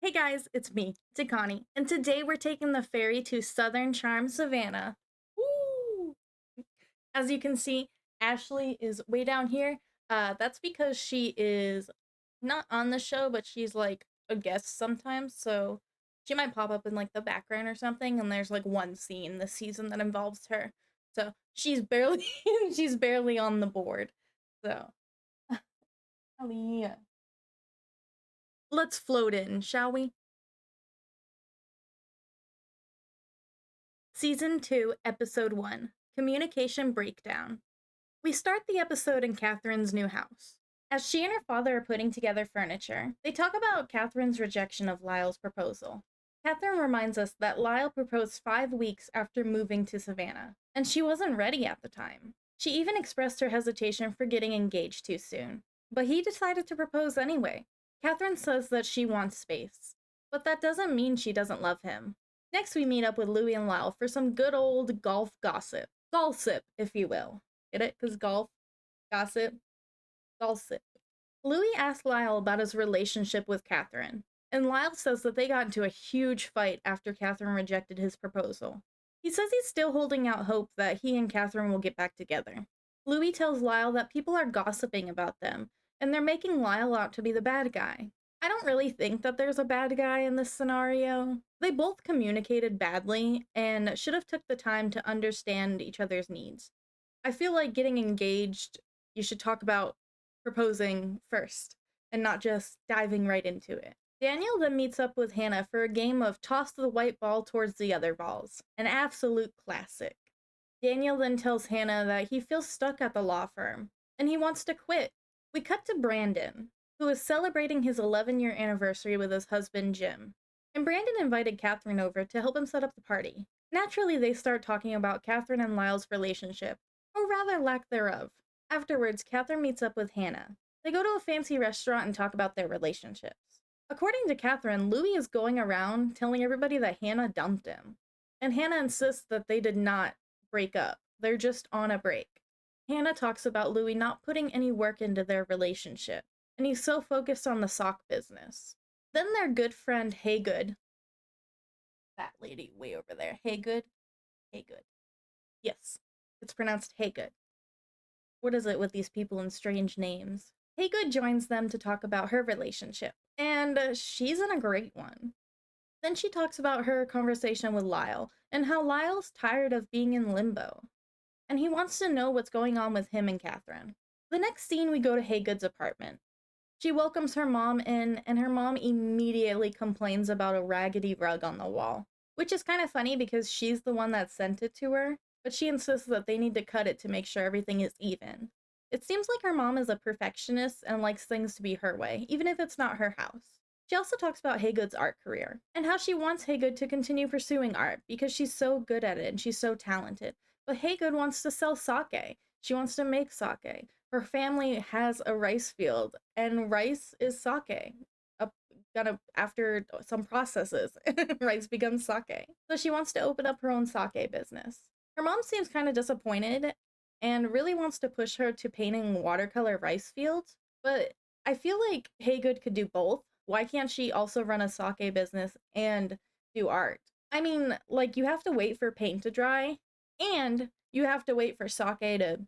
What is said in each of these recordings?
Hey guys, it's me, Tikaani, and today we're taking the ferry to Southern Charm Savannah. Woo! As you can see, Ashley is way down here. That's because she is not on the show, but she's like a guest sometimes, so she might pop up in like the background or something, and there's like one scene this season that involves her. So she's barely she's barely on the board. So yeah. Let's float in, shall we? Season 2, Episode 1, Communication Breakdown. We start the episode in Catherine's new house. As she and her father are putting together furniture, they talk about Catherine's rejection of Lyle's proposal. Catherine reminds us that Lyle proposed 5 weeks after moving to Savannah, and she wasn't ready at the time. She even expressed her hesitation for getting engaged too soon, but he decided to propose anyway. Catherine says that she wants space, but that doesn't mean she doesn't love him. Next, we meet up with Louie and Lyle for some good old golf gossip. Golsip, if you will. Get it? Because golf, gossip, golsip. Louis asks Lyle about his relationship with Catherine, and Lyle says that they got into a huge fight after Catherine rejected his proposal. He says he's still holding out hope that he and Catherine will get back together. Louis tells Lyle that people are gossiping about them, and they're making Lyle out to be the bad guy. I don't really think that there's a bad guy in this scenario. They both communicated badly and should have took the time to understand each other's needs. I feel like getting engaged, you should talk about proposing first and not just diving right into it. Daniel then meets up with Hannah for a game of toss the white ball towards the other balls, an absolute classic. Daniel then tells Hannah that he feels stuck at the law firm and he wants to quit. We cut to Brandon, who is celebrating his 11-year anniversary with his husband Jim. And Brandon invited Catherine over to help him set up the party. Naturally, they start talking about Catherine and Lyle's relationship, or rather lack thereof. Afterwards, Catherine meets up with Hannah. They go to a fancy restaurant and talk about their relationships. According to Catherine, Louis is going around telling everybody that Hannah dumped him. And Hannah insists that they did not break up. They're just on a break. Hannah talks about Louis not putting any work into their relationship, and he's so focused on the sock business. Then their good friend Haygood, that lady way over there, Haygood, yes, it's pronounced Haygood. What is it with these people and strange names? Haygood joins them to talk about her relationship, and she's in a great one. Then she talks about her conversation with Lyle, and how Lyle's tired of being in limbo, and he wants to know what's going on with him and Catherine. The next scene, we go to Haygood's apartment. She welcomes her mom in, and her mom immediately complains about a raggedy rug on the wall, which is kind of funny because she's the one that sent it to her, but she insists that they need to cut it to make sure everything is even. It seems like her mom is a perfectionist and likes things to be her way, even if it's not her house. She also talks about Haygood's art career, and how she wants Haygood to continue pursuing art because she's so good at it and she's so talented. But Haygood wants to sell sake. She wants to make sake. Her family has a rice field, and rice is sake. After some processes, rice becomes sake. So she wants to open up her own sake business. Her mom seems kind of disappointed and really wants to push her to painting watercolor rice fields, but I feel like Haygood could do both. Why can't she also run a sake business and do art? I mean, like, you have to wait for paint to dry, and you have to wait for sake to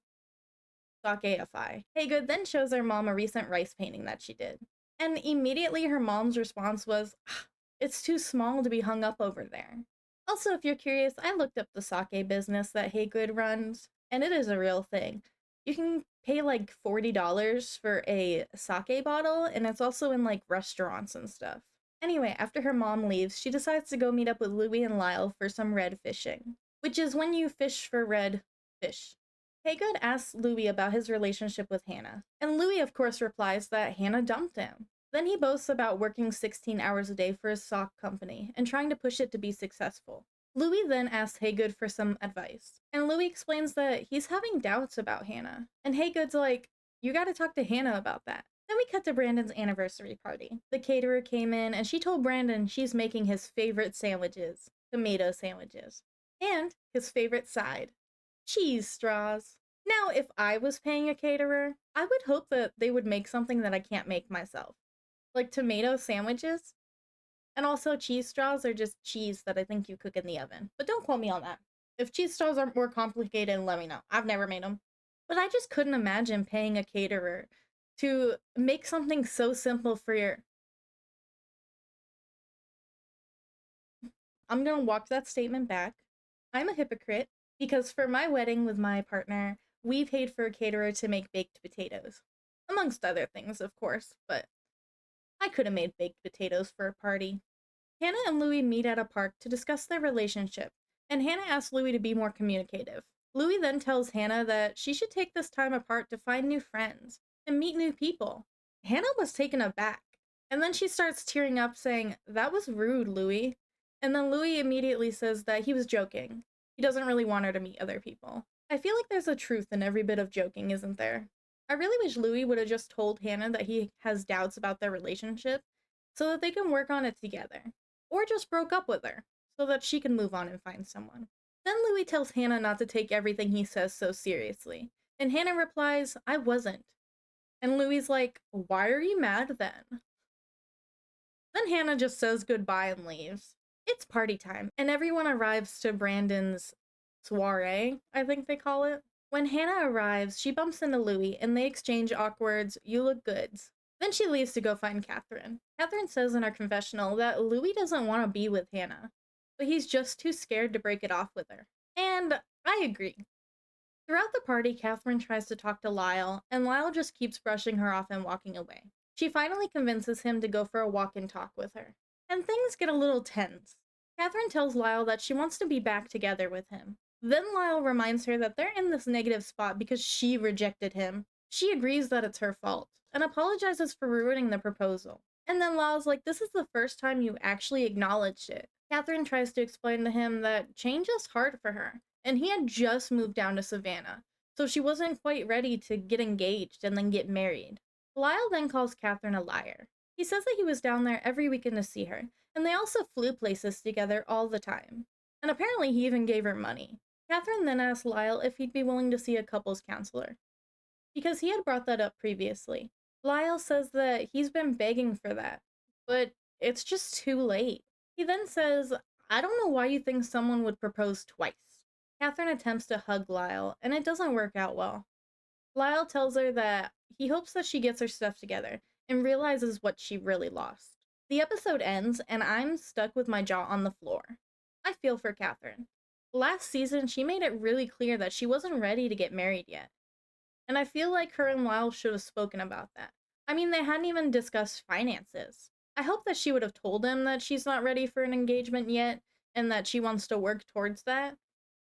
sakeify. Haygood then shows her mom a recent rice painting that she did. And immediately her mom's response was, it's too small to be hung up over there. Also, if you're curious, I looked up the sake business that Haygood runs, and it is a real thing. You can pay like $40 for a sake bottle, and it's also in like restaurants and stuff. Anyway, after her mom leaves, she decides to go meet up with Louie and Lyle for some red fishing, which is when you fish for red fish. Haygood asks Louis about his relationship with Hannah, and Louis of course replies that Hannah dumped him. Then he boasts about working 16 hours a day for his sock company and trying to push it to be successful. Louis then asks Haygood for some advice, and Louis explains that he's having doubts about Hannah, and Haygood's like, you gotta talk to Hannah about that. Then we cut to Brandon's anniversary party. The caterer came in and she told Brandon she's making his favorite sandwiches, tomato sandwiches, and his favorite side, cheese straws. Now, if I was paying a caterer, I would hope that they would make something that I can't make myself. Like tomato sandwiches? And also, cheese straws are just cheese that I think you cook in the oven. But don't quote me on that. If cheese straws are more complicated, let me know. I've never made them. But I just couldn't imagine paying a caterer to make something so simple for your. I'm gonna walk that statement back. I'm a hypocrite because for my wedding with my partner, we paid for a caterer to make baked potatoes. Amongst other things, of course, but I could have made baked potatoes for a party. Hannah and Louis meet at a park to discuss their relationship, and Hannah asks Louis to be more communicative. Louis then tells Hannah that she should take this time apart to find new friends and meet new people. Hannah was taken aback, and then she starts tearing up, saying, "That was rude, Louis." And then Louis immediately says that he was joking. He doesn't really want her to meet other people. I feel like there's a truth in every bit of joking, isn't there? I really wish Louis would have just told Hannah that he has doubts about their relationship so that they can work on it together. Or just broke up with her so that she can move on and find someone. Then Louis tells Hannah not to take everything he says so seriously. And Hannah replies, "I wasn't." And Louis's like, "Why are you mad then?" Then Hannah just says goodbye and leaves. It's party time, and everyone arrives to Brandon's soiree, I think they call it. When Hannah arrives, she bumps into Louis, and they exchange awkward, "You look goods." Then she leaves to go find Catherine. Catherine says in her confessional that Louis doesn't want to be with Hannah, but he's just too scared to break it off with her. And I agree. Throughout the party, Catherine tries to talk to Lyle, and Lyle just keeps brushing her off and walking away. She finally convinces him to go for a walk and talk with her. And things get a little tense. Catherine tells Lyle that she wants to be back together with him. Then Lyle reminds her that they're in this negative spot because she rejected him. She agrees that it's her fault, and apologizes for ruining the proposal. And then Lyle's like, "This is the first time you actually acknowledged it." Catherine tries to explain to him that change is hard for her, and he had just moved down to Savannah, so she wasn't quite ready to get engaged and then get married. Lyle then calls Catherine a liar. He says that he was down there every weekend to see her, and they also flew places together all the time. And apparently he even gave her money. Catherine then asks Lyle if he'd be willing to see a couples counselor, because he had brought that up previously. Lyle says that he's been begging for that, but it's just too late. He then says, "I don't know why you think someone would propose twice." Catherine attempts to hug Lyle, and it doesn't work out well. Lyle tells her that he hopes that she gets her stuff together and realizes what she really lost. The episode ends, and I'm stuck with my jaw on the floor. I feel for Catherine. Last season, she made it really clear that she wasn't ready to get married yet. And I feel like her and Lyle should have spoken about that. I mean, they hadn't even discussed finances. I hope that she would have told him that she's not ready for an engagement yet and that she wants to work towards that.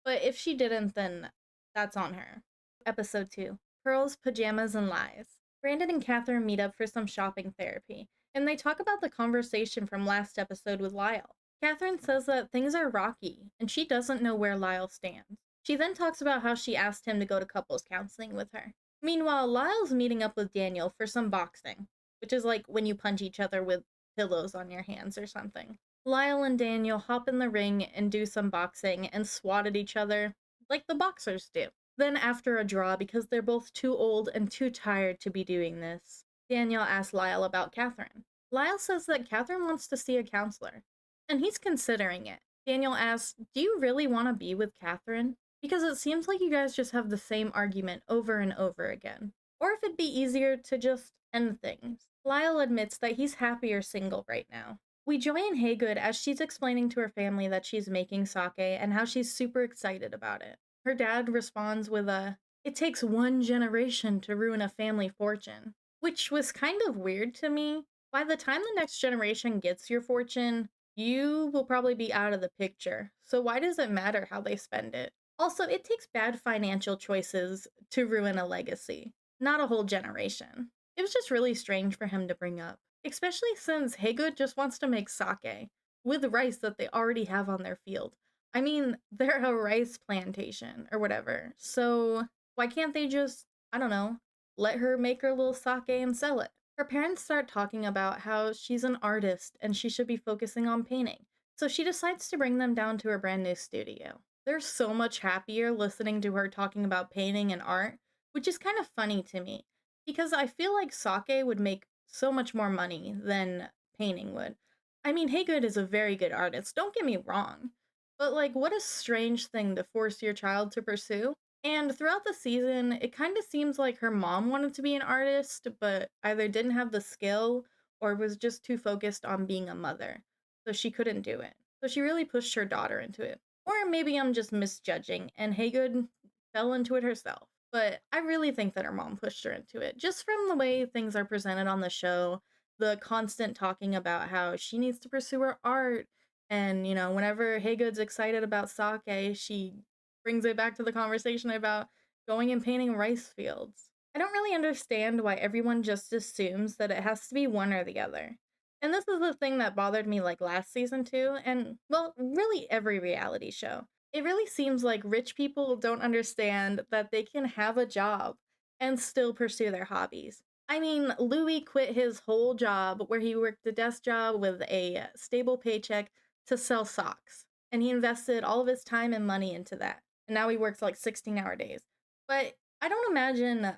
But if she didn't, then that's on her. Episode 2. Pearls, Pajamas, and Lies. Brandon and Catherine meet up for some shopping therapy, and they talk about the conversation from last episode with Lyle. Catherine says that things are rocky, and she doesn't know where Lyle stands. She then talks about how she asked him to go to couples counseling with her. Meanwhile, Lyle's meeting up with Daniel for some boxing, which is like when you punch each other with pillows on your hands or something. Lyle and Daniel hop in the ring and do some boxing and swat at each other, like the boxers do. Then after a draw, because they're both too old and too tired to be doing this, Daniel asks Lyle about Catherine. Lyle says that Catherine wants to see a counselor, and he's considering it. Daniel asks, "Do you really want to be with Catherine? Because it seems like you guys just have the same argument over and over again. Or if it'd be easier to just end things." Lyle admits that he's happier single right now. We join Haygood as she's explaining to her family that she's making sake and how she's super excited about it. Her dad responds with "It takes one generation to ruin a family fortune," which was kind of weird to me. By the time the next generation gets your fortune, you will probably be out of the picture. So why does it matter how they spend it? Also, it takes bad financial choices to ruin a legacy, not a whole generation. It was just really strange for him to bring up, especially since Haygood just wants to make sake with rice that they already have on their field. I mean, they're a rice plantation or whatever, so why can't they just, I don't know, let her make her little sake and sell it? Her parents start talking about how she's an artist and she should be focusing on painting, so she decides to bring them down to her brand new studio. They're so much happier listening to her talking about painting and art, which is kind of funny to me, because I feel like sake would make so much more money than painting would. I mean, Haygood is a very good artist, don't get me wrong. But, like, what a strange thing to force your child to pursue. And throughout the season, it kind of seems like her mom wanted to be an artist, but either didn't have the skill or was just too focused on being a mother. So she couldn't do it. So she really pushed her daughter into it. Or maybe I'm just misjudging, and Haygood fell into it herself. But I really think that her mom pushed her into it, just from the way things are presented on the show, the constant talking about how she needs to pursue her art. And, whenever Haygood's excited about sake, she brings it back to the conversation about going and painting rice fields. I don't really understand why everyone just assumes that it has to be one or the other. And this is the thing that bothered me like last season too, and well, really every reality show. It really seems like rich people don't understand that they can have a job and still pursue their hobbies. I mean, Louis quit his whole job where he worked a desk job with a stable paycheck to sell socks. And he invested all of his time and money into that. And now he works like 16-hour days. But I don't imagine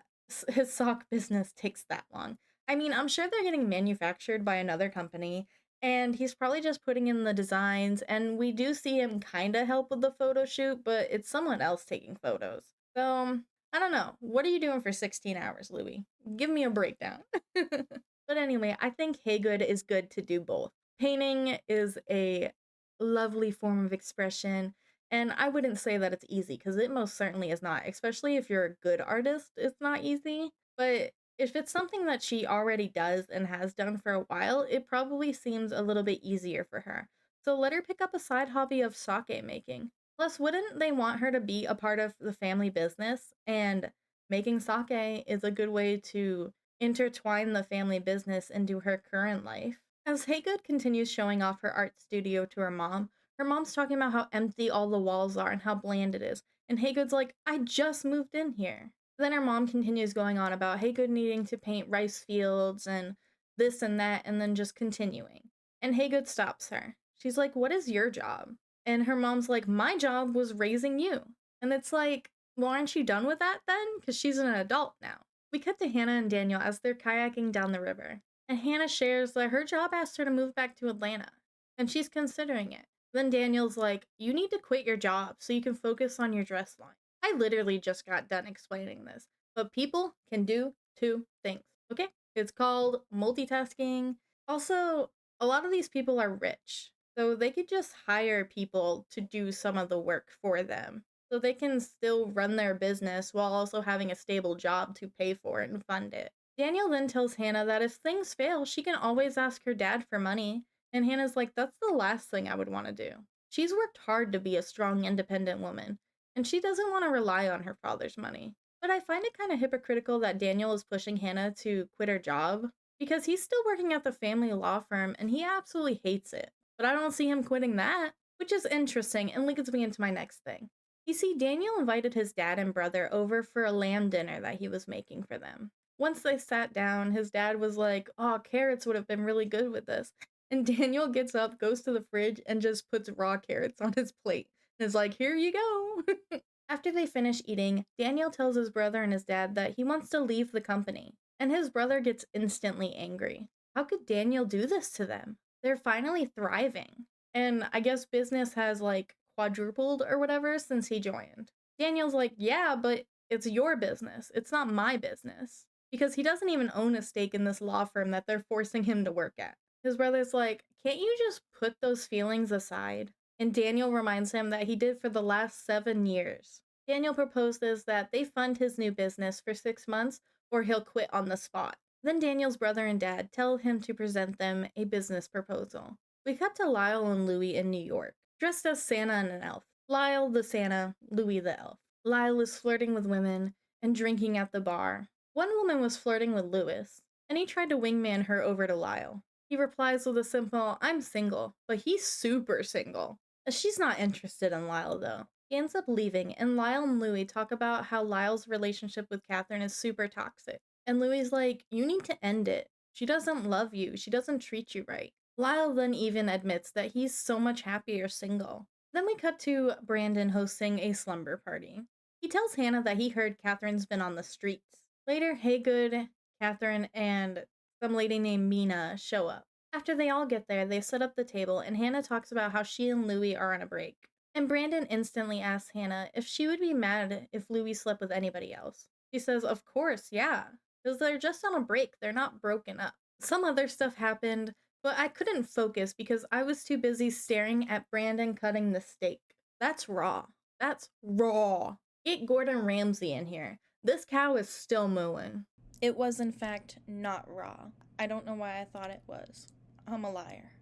his sock business takes that long. I mean, I'm sure they're getting manufactured by another company, and he's probably just putting in the designs. And we do see him kind of help with the photo shoot, but it's someone else taking photos. So I don't know. What are you doing for 16 hours, Louis? Give me a breakdown. But anyway, I think Haygood is good to do both. Painting is a lovely form of expression, and I wouldn't say that it's easy because it most certainly is not, especially if you're a good artist, it's not easy. But if it's something that she already does and has done for a while, it probably seems a little bit easier for her. So let her pick up a side hobby of sake making. Plus, wouldn't they want her to be a part of the family business? And making sake is a good way to intertwine the family business into her current life. As Haygood continues showing off her art studio to her mom's talking about how empty all the walls are and how bland it is. And Haygood's like, I just moved in here. Then her mom continues going on about Haygood needing to paint rice fields and this and that, and then just continuing. And Haygood stops her. She's like, what is your job? And her mom's like, my job was raising you. And it's like, well, aren't you done with that then? Because she's an adult now. We cut to Hannah and Daniel as they're kayaking down the river. And Hannah shares that her job asked her to move back to Atlanta, and she's considering it. Then Daniel's like, you need to quit your job so you can focus on your dress line. I literally just got done explaining this, but people can do two things, okay? It's called multitasking. Also, a lot of these people are rich, so they could just hire people to do some of the work for them. So they can still run their business while also having a stable job to pay for it and fund it. Daniel then tells Hannah that if things fail, she can always ask her dad for money. And Hannah's like, that's the last thing I would want to do. She's worked hard to be a strong, independent woman, and she doesn't want to rely on her father's money. But I find it kind of hypocritical that Daniel is pushing Hannah to quit her job because he's still working at the family law firm and he absolutely hates it. But I don't see him quitting that, which is interesting and leads me into my next thing. You see, Daniel invited his dad and brother over for a lamb dinner that he was making for them. Once they sat down, his dad was like, oh, carrots would have been really good with this. And Daniel gets up, goes to the fridge, and just puts raw carrots on his plate. And is like, here you go. After they finish eating, Daniel tells his brother and his dad that he wants to leave the company. And his brother gets instantly angry. How could Daniel do this to them? They're finally thriving. And I guess business has like quadrupled or whatever since he joined. Daniel's like, yeah, but it's your business. It's not my business. Because he doesn't even own a stake in this law firm that they're forcing him to work at. His brother's like, can't you just put those feelings aside? And Daniel reminds him that he did for the last 7 years. Daniel proposes that they fund his new business for 6 months or he'll quit on the spot. Then Daniel's brother and dad tell him to present them a business proposal. We cut to Lyle and Louie in New York, dressed as Santa and an elf. Lyle the Santa, Louie the elf. Lyle is flirting with women and drinking at the bar. One woman was flirting with Lewis, and he tried to wingman her over to Lyle. He replies with a simple, I'm single, but he's super single. She's not interested in Lyle, though. He ends up leaving, and Lyle and Louie talk about how Lyle's relationship with Catherine is super toxic. And Louie's like, you need to end it. She doesn't love you. She doesn't treat you right. Lyle then even admits that he's so much happier single. Then we cut to Brandon hosting a slumber party. He tells Hannah that he heard Catherine's been on the streets. Later, Haygood, Catherine, and some lady named Mina show up. After they all get there, they set up the table, and Hannah talks about how she and Louie are on a break. And Brandon instantly asks Hannah if she would be mad if Louie slept with anybody else. She says, of course, yeah, because they're just on a break, they're not broken up. Some other stuff happened, but I couldn't focus because I was too busy staring at Brandon cutting the steak. That's raw. That's raw. Get Gordon Ramsay in here. This cow is still mooing. It was, in fact, not raw. I don't know why I thought it was. I'm a liar.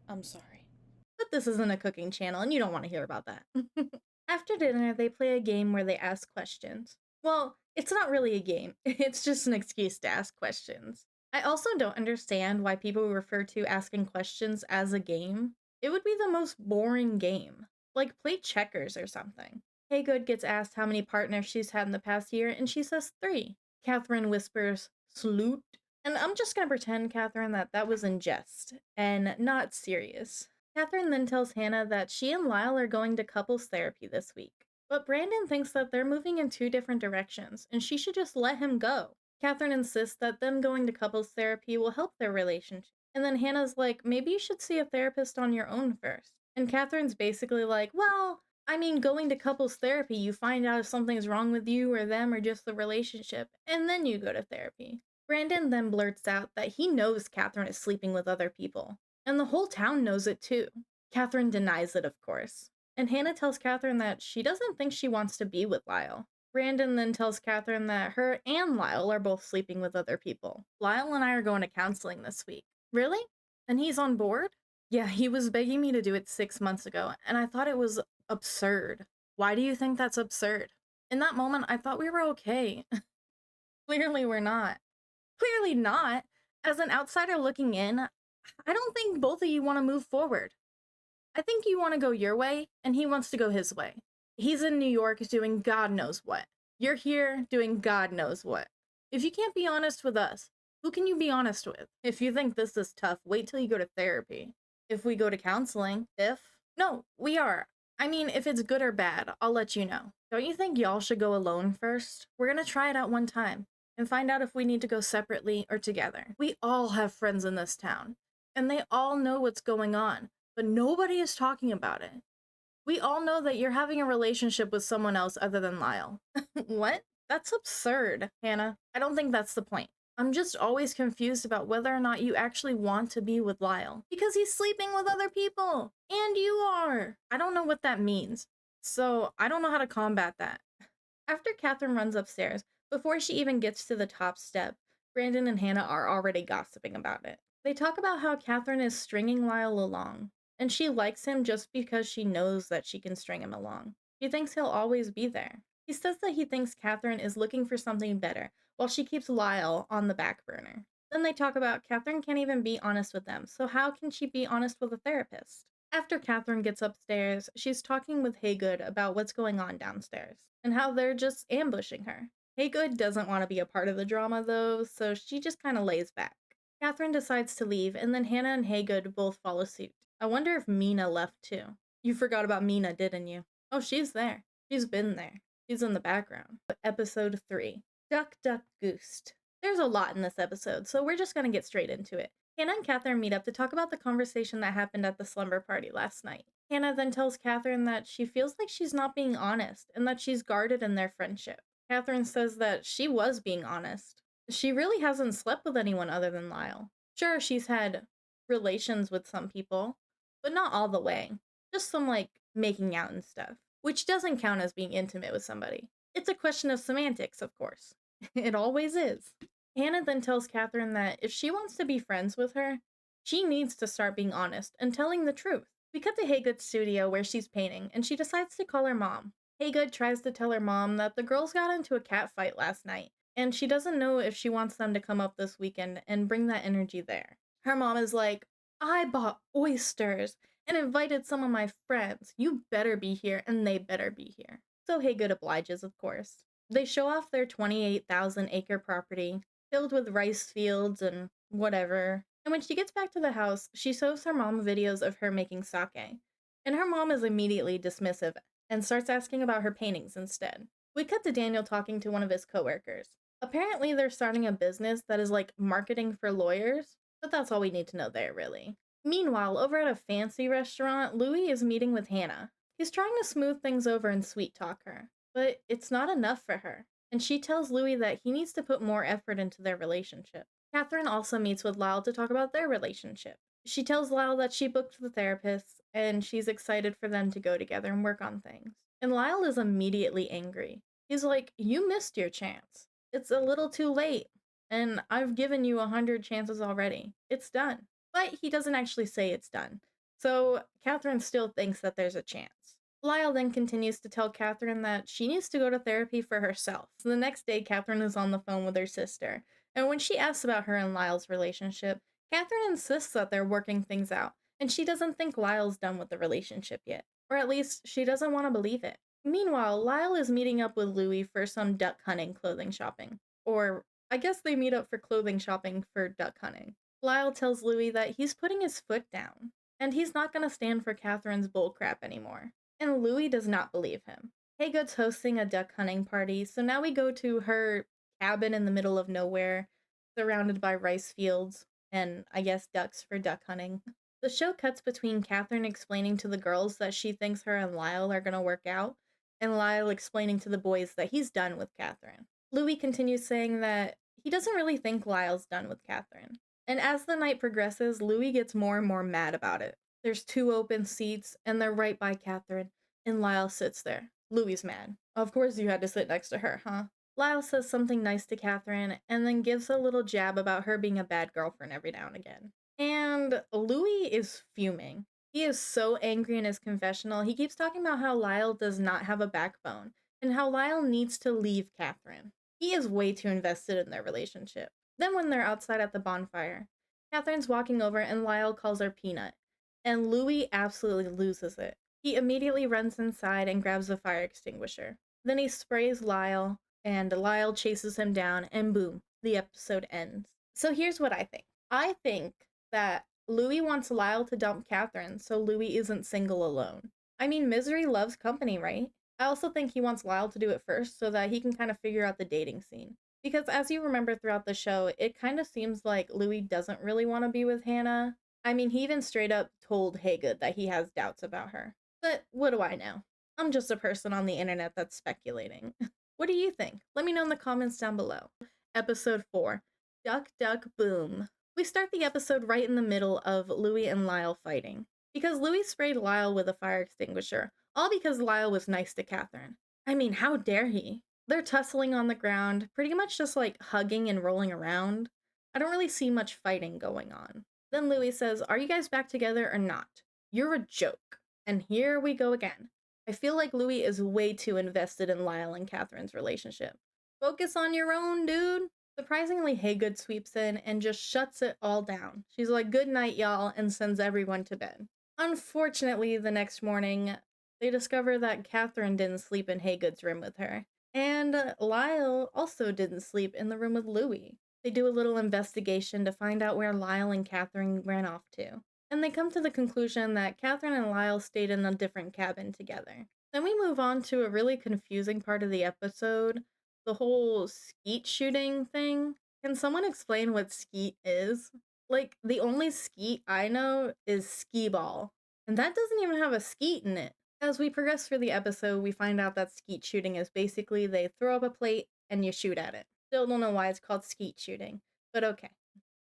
I'm sorry. But this isn't a cooking channel, and you don't want to hear about that. After dinner, they play a game where they ask questions. Well, it's not really a game. It's just an excuse to ask questions. I also don't understand why people refer to asking questions as a game. It would be the most boring game. Like, play checkers or something. Haygood gets asked how many partners she's had in the past year, and she says 3. Catherine whispers, "Sloot." And I'm just gonna pretend, Catherine, that was in jest and not serious. Catherine then tells Hannah that she and Lyle are going to couples therapy this week. But Brandon thinks that they're moving in 2 different directions, and she should just let him go. Catherine insists that them going to couples therapy will help their relationship. And then Hannah's like, maybe you should see a therapist on your own first. And Catherine's basically like, well, I mean, going to couples therapy, you find out if something's wrong with you or them or just the relationship, and then you go to therapy. Brandon then blurts out that he knows Catherine is sleeping with other people, and the whole town knows it too. Catherine denies it, of course. And Hannah tells Catherine that she doesn't think she wants to be with Lyle. Brandon then tells Catherine that her and Lyle are both sleeping with other people. Lyle and I are going to counseling this week. Really? And he's on board? Yeah, he was begging me to do it 6 months ago, and I thought it was absurd. Why do you think that's absurd? In that moment, I thought we were okay. Clearly we're not. Clearly not. As an outsider looking in, I don't think both of you want to move forward. I think you want to go your way, and he wants to go his way. He's in New York doing God knows what. You're here doing God knows what. If you can't be honest with us, who can you be honest with? If you think this is tough, wait till you go to therapy. If we go to counseling, no, we are. I mean, if it's good or bad, I'll let you know. Don't you think y'all should go alone first? We're gonna try it out one time and find out if we need to go separately or together. We all have friends in this town, and they all know what's going on, but nobody is talking about it. We all know that you're having a relationship with someone else other than Lyle. What? That's absurd, Hannah. I don't think that's the point. I'm just always confused about whether or not you actually want to be with Lyle. Because he's sleeping with other people. And you are. I don't know what that means. So I don't know how to combat that. After Catherine runs upstairs, before she even gets to the top step, Brandon and Hannah are already gossiping about it. They talk about how Catherine is stringing Lyle along, and she likes him just because she knows that she can string him along. She thinks he'll always be there. He says that he thinks Catherine is looking for something better, while she keeps Lyle on the back burner. Then they talk about Catherine can't even be honest with them, so how can she be honest with a therapist? After Catherine gets upstairs, she's talking with Haygood about what's going on downstairs, and how they're just ambushing her. Haygood doesn't want to be a part of the drama though, so she just kind of lays back. Catherine decides to leave, and then Hannah and Haygood both follow suit. I wonder if Mina left too. You forgot about Mina, didn't you? Oh, she's there. She's been there. She's in the background. Episode 3. Duck, Duck, Goose. There's a lot in this episode, so we're just gonna get straight into it. Hannah and Catherine meet up to talk about the conversation that happened at the slumber party last night. Hannah then tells Catherine that she feels like she's not being honest, and that she's guarded in their friendship. Catherine says that she was being honest. She really hasn't slept with anyone other than Lyle. Sure, she's had relations with some people, but not all the way. Just some, like, making out and stuff, which doesn't count as being intimate with somebody. It's a question of semantics, of course. It always is. Hannah then tells Catherine that if she wants to be friends with her, she needs to start being honest and telling the truth. We cut to Haygood's studio where she's painting, and she decides to call her mom. Haygood tries to tell her mom that the girls got into a cat fight last night, and she doesn't know if she wants them to come up this weekend and bring that energy there. Her mom is like, I bought oysters and invited some of my friends. You better be here, and they better be here. So Haygood obliges, of course. They show off their 28,000-acre property, filled with rice fields and whatever. And when she gets back to the house, she shows her mom videos of her making sake. And her mom is immediately dismissive and starts asking about her paintings instead. We cut to Daniel talking to one of his coworkers. Apparently they're starting a business that is like marketing for lawyers. But that's all we need to know there, really. Meanwhile, over at a fancy restaurant, Louis is meeting with Hannah. He's trying to smooth things over and sweet talk her, but it's not enough for her, and she tells Louis that he needs to put more effort into their relationship. Catherine also meets with Lyle to talk about their relationship. She tells Lyle that she booked the therapist, and she's excited for them to go together and work on things. And Lyle is immediately angry. He's like, "You missed your chance. It's a little too late, and I've given you 100 chances already. It's done." But he doesn't actually say it's done. So Catherine still thinks that there's a chance. Lyle then continues to tell Catherine that she needs to go to therapy for herself. So the next day, Catherine is on the phone with her sister. And when she asks about her and Lyle's relationship, Catherine insists that they're working things out. And she doesn't think Lyle's done with the relationship yet. Or at least, she doesn't want to believe it. Meanwhile, Lyle is meeting up with Louis for some duck hunting clothing shopping. Or, I guess they meet up for clothing shopping for duck hunting. Lyle tells Louis that he's putting his foot down, and he's not going to stand for Catherine's bullcrap anymore. And Louis does not believe him. Haygood's hosting a duck hunting party, so now we go to her cabin in the middle of nowhere, surrounded by rice fields, and I guess ducks for duck hunting. The show cuts between Catherine explaining to the girls that she thinks her and Lyle are going to work out, and Lyle explaining to the boys that he's done with Catherine. Louis continues saying that he doesn't really think Lyle's done with Catherine. And as the night progresses, Louis gets more and more mad about it. There's 2 open seats, and they're right by Catherine, and Lyle sits there. Louis mad. "Of course you had to sit next to her, huh?" Lyle says something nice to Catherine, and then gives a little jab about her being a bad girlfriend every now and again. And Louis is fuming. He is so angry in his confessional. He keeps talking about how Lyle does not have a backbone, and how Lyle needs to leave Catherine. He is way too invested in their relationship. Then when they're outside at the bonfire, Catherine's walking over and Lyle calls her Peanut, and Louis absolutely loses it. He immediately runs inside and grabs a fire extinguisher. Then he sprays Lyle, and Lyle chases him down, and boom, the episode ends. So here's what I think. I think that Louis wants Lyle to dump Catherine so Louis isn't single alone. I mean, misery loves company, right? I also think he wants Lyle to do it first so that he can kind of figure out the dating scene. Because as you remember throughout the show, it kind of seems like Louis doesn't really want to be with Hannah. I mean, he even straight up told Haygood that he has doubts about her. But what do I know? I'm just a person on the internet that's speculating. What do you think? Let me know in the comments down below. Episode 4, Duck Duck Boom. We start the episode right in the middle of Louis and Lyle fighting. Because Louis sprayed Lyle with a fire extinguisher, all because Lyle was nice to Catherine. I mean, how dare he? They're tussling on the ground, pretty much just like hugging and rolling around. I don't really see much fighting going on. Then Louis says, "Are you guys back together or not? You're a joke." And here we go again. I feel like Louis is way too invested in Lyle and Catherine's relationship. Focus on your own, dude. Surprisingly, Haygood sweeps in and just shuts it all down. She's like, "Good night, y'all," and sends everyone to bed. Unfortunately, the next morning, they discover that Catherine didn't sleep in Haygood's room with her. And Lyle also didn't sleep in the room with Louis. They do a little investigation to find out where Lyle and Catherine ran off to. And they come to the conclusion that Catherine and Lyle stayed in a different cabin together. Then we move on to a really confusing part of the episode, the whole skeet shooting thing. Can someone explain what skeet is? Like, the only skeet I know is skee ball, and that doesn't even have a skeet in it. As we progress through the episode, we find out that skeet shooting is basically they throw up a plate and you shoot at it. Still don't know why it's called skeet shooting, but okay.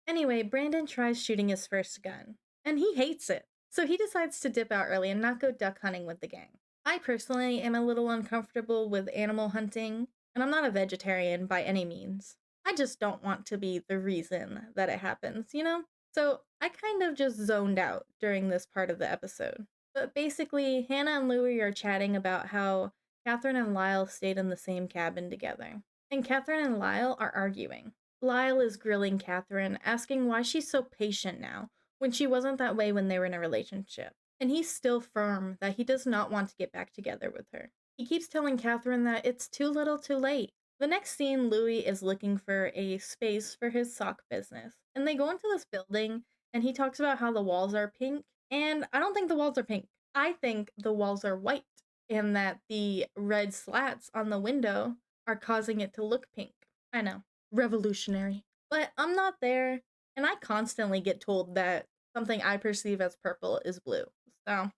Anyway, Brandon tries shooting his first gun, and he hates it. So he decides to dip out early and not go duck hunting with the gang. I personally am a little uncomfortable with animal hunting, and I'm not a vegetarian by any means. I just don't want to be the reason that it happens, you know? So I kind of just zoned out during this part of the episode. But basically, Hannah and Louis are chatting about how Catherine and Lyle stayed in the same cabin together. And Catherine and Lyle are arguing. Lyle is grilling Catherine, asking why she's so patient now, when she wasn't that way when they were in a relationship. And he's still firm that he does not want to get back together with her. He keeps telling Catherine that it's too little too late. The next scene, Louis is looking for a space for his sock business. And they go into this building, and he talks about how the walls are pink. And I don't think the walls are pink. I think the walls are white, and that the red slats on the window are causing it to look pink. I know, revolutionary. But I'm not there. And I constantly get told that something I perceive as purple is blue. So,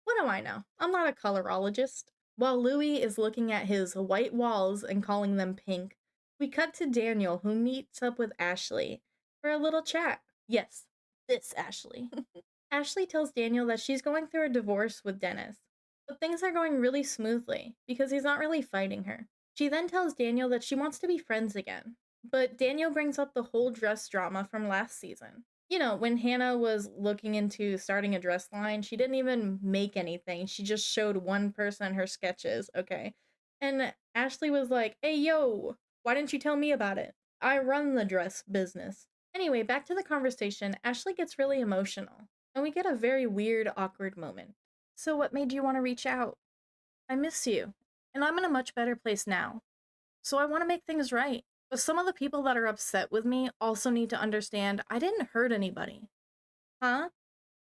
what do I know? I'm not a colorologist. While Louis is looking at his white walls and calling them pink, we cut to Daniel, who meets up with Ashley for a little chat. Yes, this Ashley. Ashley tells Daniel that she's going through a divorce with Dennis, but things are going really smoothly because he's not really fighting her. She then tells Daniel that she wants to be friends again, but Daniel brings up the whole dress drama from last season. You know, when Hannah was looking into starting a dress line, she didn't even make anything. She just showed one person her sketches, okay? And Ashley was like, hey, yo, why didn't you tell me about it? I run the dress business. Anyway, back to the conversation, Ashley gets really emotional, and we get a very weird, awkward moment. So, what made you want to reach out? I miss you, and I'm in a much better place now. So, I want to make things right. But some of the people that are upset with me also need to understand I didn't hurt anybody. Huh?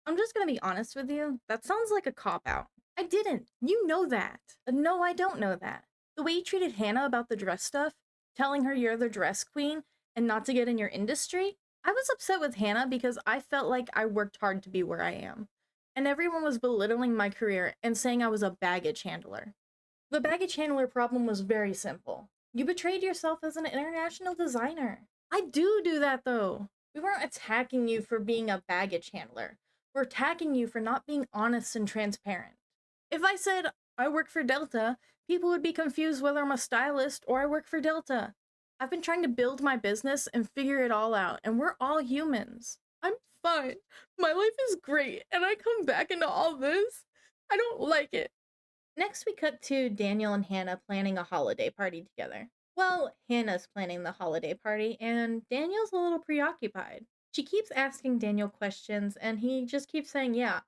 I'm just gonna be honest with you. That sounds like a cop out. I didn't. You know that. No, I don't know that. The way you treated Hannah about the dress stuff, telling her you're the dress queen and not to get in your industry, I was upset with Hannah because I felt like I worked hard to be where I am. And everyone was belittling my career and saying I was a baggage handler. The baggage handler problem was very simple. You betrayed yourself as an international designer. I do that though. We weren't attacking you for being a baggage handler. We're attacking you for not being honest and transparent. If I said I work for Delta, people would be confused whether I'm a stylist or I work for Delta. I've been trying to build my business and figure it all out, and we're all humans. I'm fine. My life is great, and I come back into all this. I don't like it. Next, we cut to Daniel and Hannah planning a holiday party together. Well, Hannah's planning the holiday party, and Daniel's a little preoccupied. She keeps asking Daniel questions, and he just keeps saying, yeah,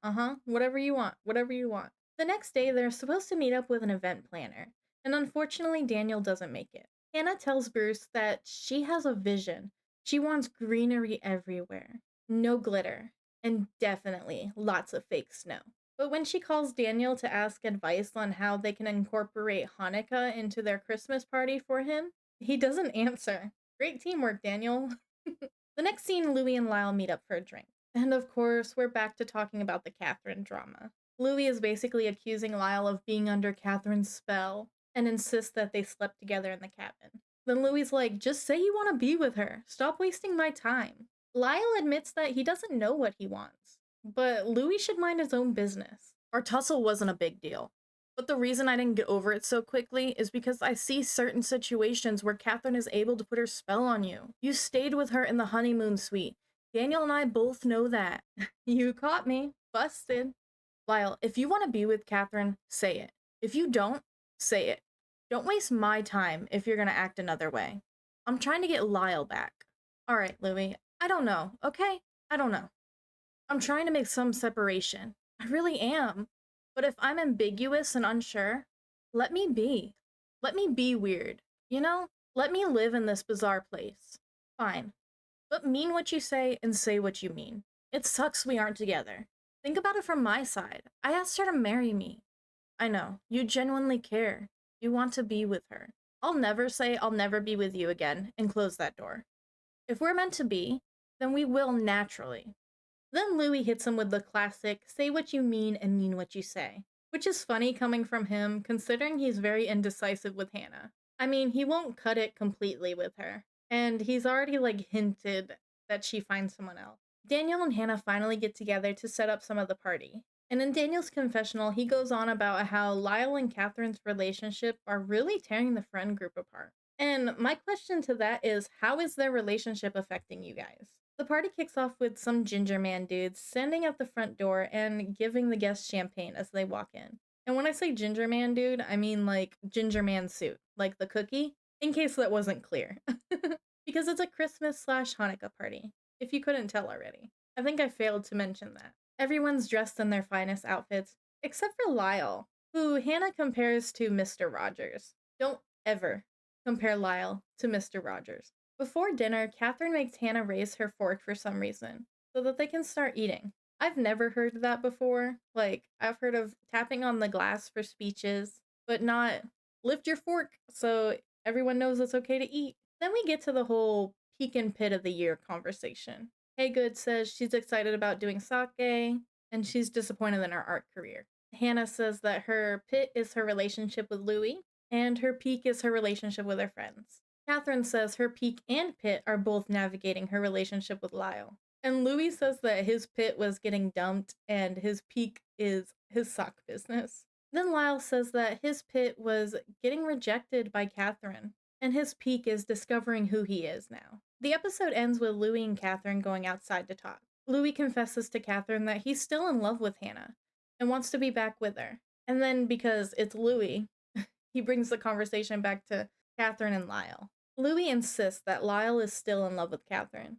whatever you want, whatever you want. The next day, they're supposed to meet up with an event planner, and unfortunately, Daniel doesn't make it. Hannah tells Bruce that she has a vision. She wants greenery everywhere, no glitter, and definitely lots of fake snow. But when she calls Daniel to ask advice on how they can incorporate Hanukkah into their Christmas party for him, he doesn't answer. Great teamwork, Daniel. The next scene, Louis and Lyle meet up for a drink. And of course, we're back to talking about the Catherine drama. Louis is basically accusing Lyle of being under Catherine's spell and insists that they slept together in the cabin. Then Louis's like, just say you want to be with her. Stop wasting my time. Lyle admits that he doesn't know what he wants, but Louis should mind his own business. Our tussle wasn't a big deal. But the reason I didn't get over it so quickly is because I see certain situations where Catherine is able to put her spell on you. You stayed with her in the honeymoon suite. Daniel and I both know that. You caught me. Busted. Lyle, if you want to be with Catherine, say it. If you don't, say it. Don't waste my time if you're gonna act another way. I'm trying to get Lyle back. Alright, Louis. I don't know, okay? I don't know. I'm trying to make some separation. I really am. But if I'm ambiguous and unsure, let me be. Let me be weird. You know? Let me live in this bizarre place. Fine. But mean what you say and say what you mean. It sucks we aren't together. Think about it from my side. I asked her to marry me. I know. You genuinely care. You want to be with her. I'll never say I'll never be with you again and close that door. If we're meant to be, then we will naturally. Then Louis hits him with the classic, say what you mean and mean what you say. Which is funny coming from him, considering he's very indecisive with Hannah. I mean, he won't cut it completely with her. And he's already, hinted that she finds someone else. Daniel and Hannah finally get together to set up some of the party. And in Daniel's confessional, he goes on about how Lyle and Catherine's relationship are really tearing the friend group apart. And my question to that is, how is their relationship affecting you guys? The party kicks off with some ginger man dudes standing at the front door and giving the guests champagne as they walk in. And when I say ginger man dude, I mean ginger man suit, like the cookie, in case that wasn't clear. Because it's a Christmas/Hanukkah party, if you couldn't tell already. I think I failed to mention that. Everyone's dressed in their finest outfits, except for Lyle, who Hannah compares to Mr. Rogers. Don't ever compare Lyle to Mr. Rogers. Before dinner, Catherine makes Hannah raise her fork for some reason, so that they can start eating. I've never heard that before. I've heard of tapping on the glass for speeches, but not lift your fork so everyone knows it's okay to eat. Then we get to the whole peak and pit of the year conversation. Haygood says she's excited about doing sake, and she's disappointed in her art career. Hannah says that her pit is her relationship with Louis, and her peak is her relationship with her friends. Catherine says her peak and pit are both navigating her relationship with Lyle. And Louis says that his pit was getting dumped and his peak is his sock business. Then Lyle says that his pit was getting rejected by Catherine, and his peak is discovering who he is now. The episode ends with Louis and Catherine going outside to talk. Louis confesses to Catherine that he's still in love with Hannah and wants to be back with her. And then, because it's Louis, he brings the conversation back to Catherine and Lyle. Louis insists that Lyle is still in love with Catherine.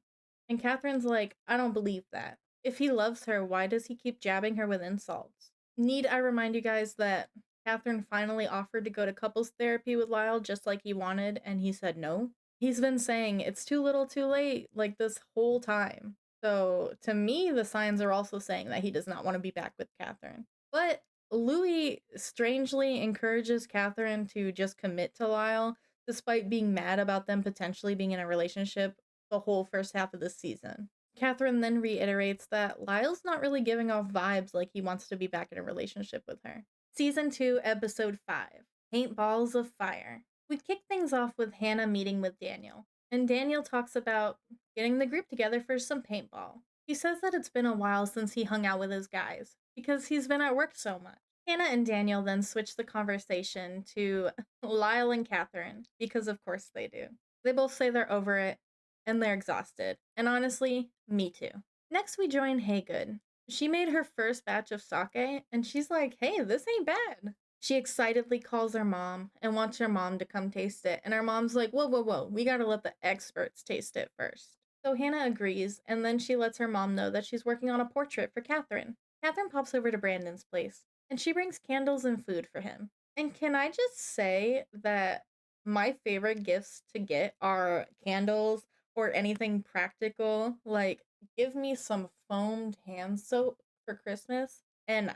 And Catherine's like, I don't believe that. If he loves her, why does he keep jabbing her with insults? Need I remind you guys that Catherine finally offered to go to couples therapy with Lyle just like he wanted, and he said no? He's been saying it's too little too late like this whole time. So to me, the signs are also saying that he does not want to be back with Catherine. But Louis strangely encourages Catherine to just commit to Lyle, despite being mad about them potentially being in a relationship the whole first half of the season. Catherine then reiterates that Lyle's not really giving off vibes like he wants to be back in a relationship with her. Season 2, Episode 5, Paintballs of Fire. We kick things off with Hannah meeting with Daniel, and Daniel talks about getting the group together for some paintball. He says that it's been a while since he hung out with his guys, because he's been at work so much. Hannah and Daniel then switch the conversation to Lyle and Catherine, because of course they do. They both say they're over it, and they're exhausted. And honestly, me too. Next, we join Haygood. She made her first batch of sake, and she's like, hey, this ain't bad. She excitedly calls her mom and wants her mom to come taste it. And her mom's like, whoa, whoa, whoa, we gotta let the experts taste it first. So Hannah agrees, and then she lets her mom know that she's working on a portrait for Catherine. Catherine pops over to Brandon's place, and she brings candles and food for him. And can I just say that my favorite gifts to get are candles or anything practical. Like, give me some foamed hand soap for Christmas. And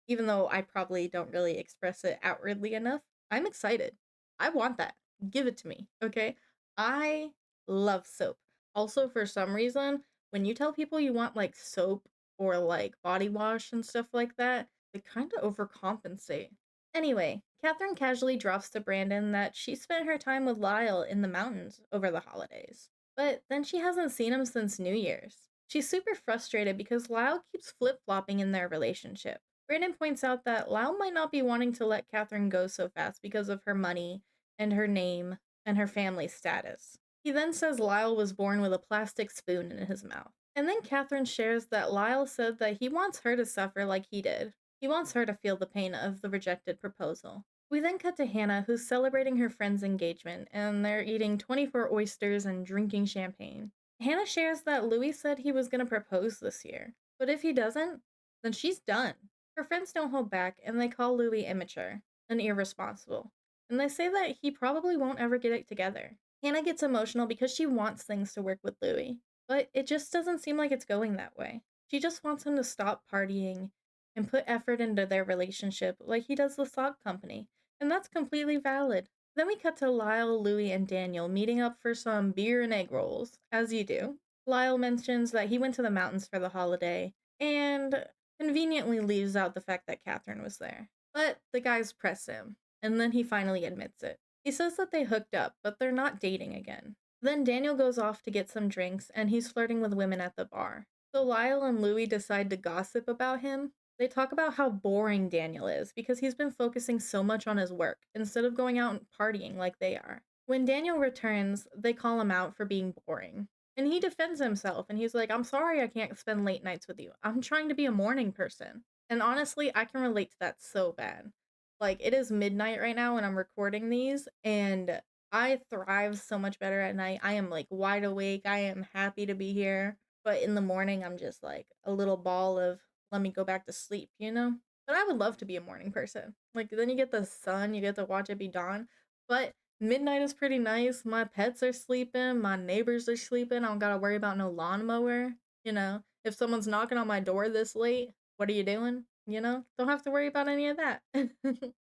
even though I probably don't really express it outwardly enough, I'm excited. I want that. Give it to me, okay? I love soap. Also, for some reason, when you tell people you want like soap or like body wash and stuff like that, they kind of overcompensate. Anyway, Catherine casually drops to Brandon that she spent her time with Lyle in the mountains over the holidays. But then she hasn't seen him since New Year's. She's super frustrated because Lyle keeps flip-flopping in their relationship. Brandon points out that Lyle might not be wanting to let Catherine go so fast because of her money and her name and her family status. He then says Lyle was born with a plastic spoon in his mouth. And then Catherine shares that Lyle said that he wants her to suffer like he did. He wants her to feel the pain of the rejected proposal. We then cut to Hannah, who's celebrating her friend's engagement, and they're eating 24 oysters and drinking champagne. Hannah shares that Louis said he was going to propose this year, but if he doesn't, then she's done. Her friends don't hold back, and they call Louis immature and irresponsible, and they say that he probably won't ever get it together. Hannah gets emotional because she wants things to work with Louis, but it just doesn't seem like it's going that way. She just wants him to stop partying and put effort into their relationship like he does the sock company, and that's completely valid. Then we cut to Lyle, Louis, and Daniel meeting up for some beer and egg rolls, as you do. Lyle mentions that he went to the mountains for the holiday, and conveniently leaves out the fact that Catherine was there. But the guys press him, and then he finally admits it. He says that they hooked up, but they're not dating again. Then Daniel goes off to get some drinks, and he's flirting with women at the bar. So Lyle and Louis decide to gossip about him. They talk about how boring Daniel is because he's been focusing so much on his work instead of going out and partying like they are. When Daniel returns, they call him out for being boring. And he defends himself and he's like, I'm sorry I can't spend late nights with you. I'm trying to be a morning person. And honestly, I can relate to that so bad. Like, it is midnight right now when I'm recording these, and I thrive so much better at night. I am like wide awake. I am happy to be here. But in the morning, I'm just like a little ball of let me go back to sleep, you know? But I would love to be a morning person. Like, then you get the sun, you get to watch it be dawn. But midnight is pretty nice. My pets are sleeping, my neighbors are sleeping. I don't gotta worry about no lawnmower, you know? If someone's knocking on my door this late, what are you doing? You know? Don't have to worry about any of that.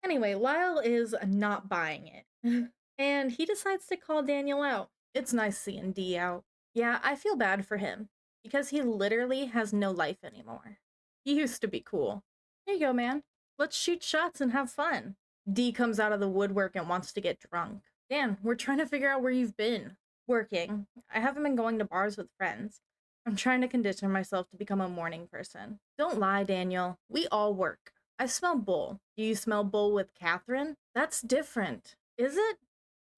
Anyway, Lyle is not buying it. And he decides to call Daniel out. It's nice seeing D out. Yeah, I feel bad for him because he literally has no life anymore. He used to be cool. Here you go, man. Let's shoot shots and have fun. D comes out of the woodwork and wants to get drunk. Dan, we're trying to figure out where you've been. Working. I haven't been going to bars with friends. I'm trying to condition myself to become a morning person. Don't lie, Daniel. We all work. I smell bull. Do you smell bull with Catherine? That's different. Is it?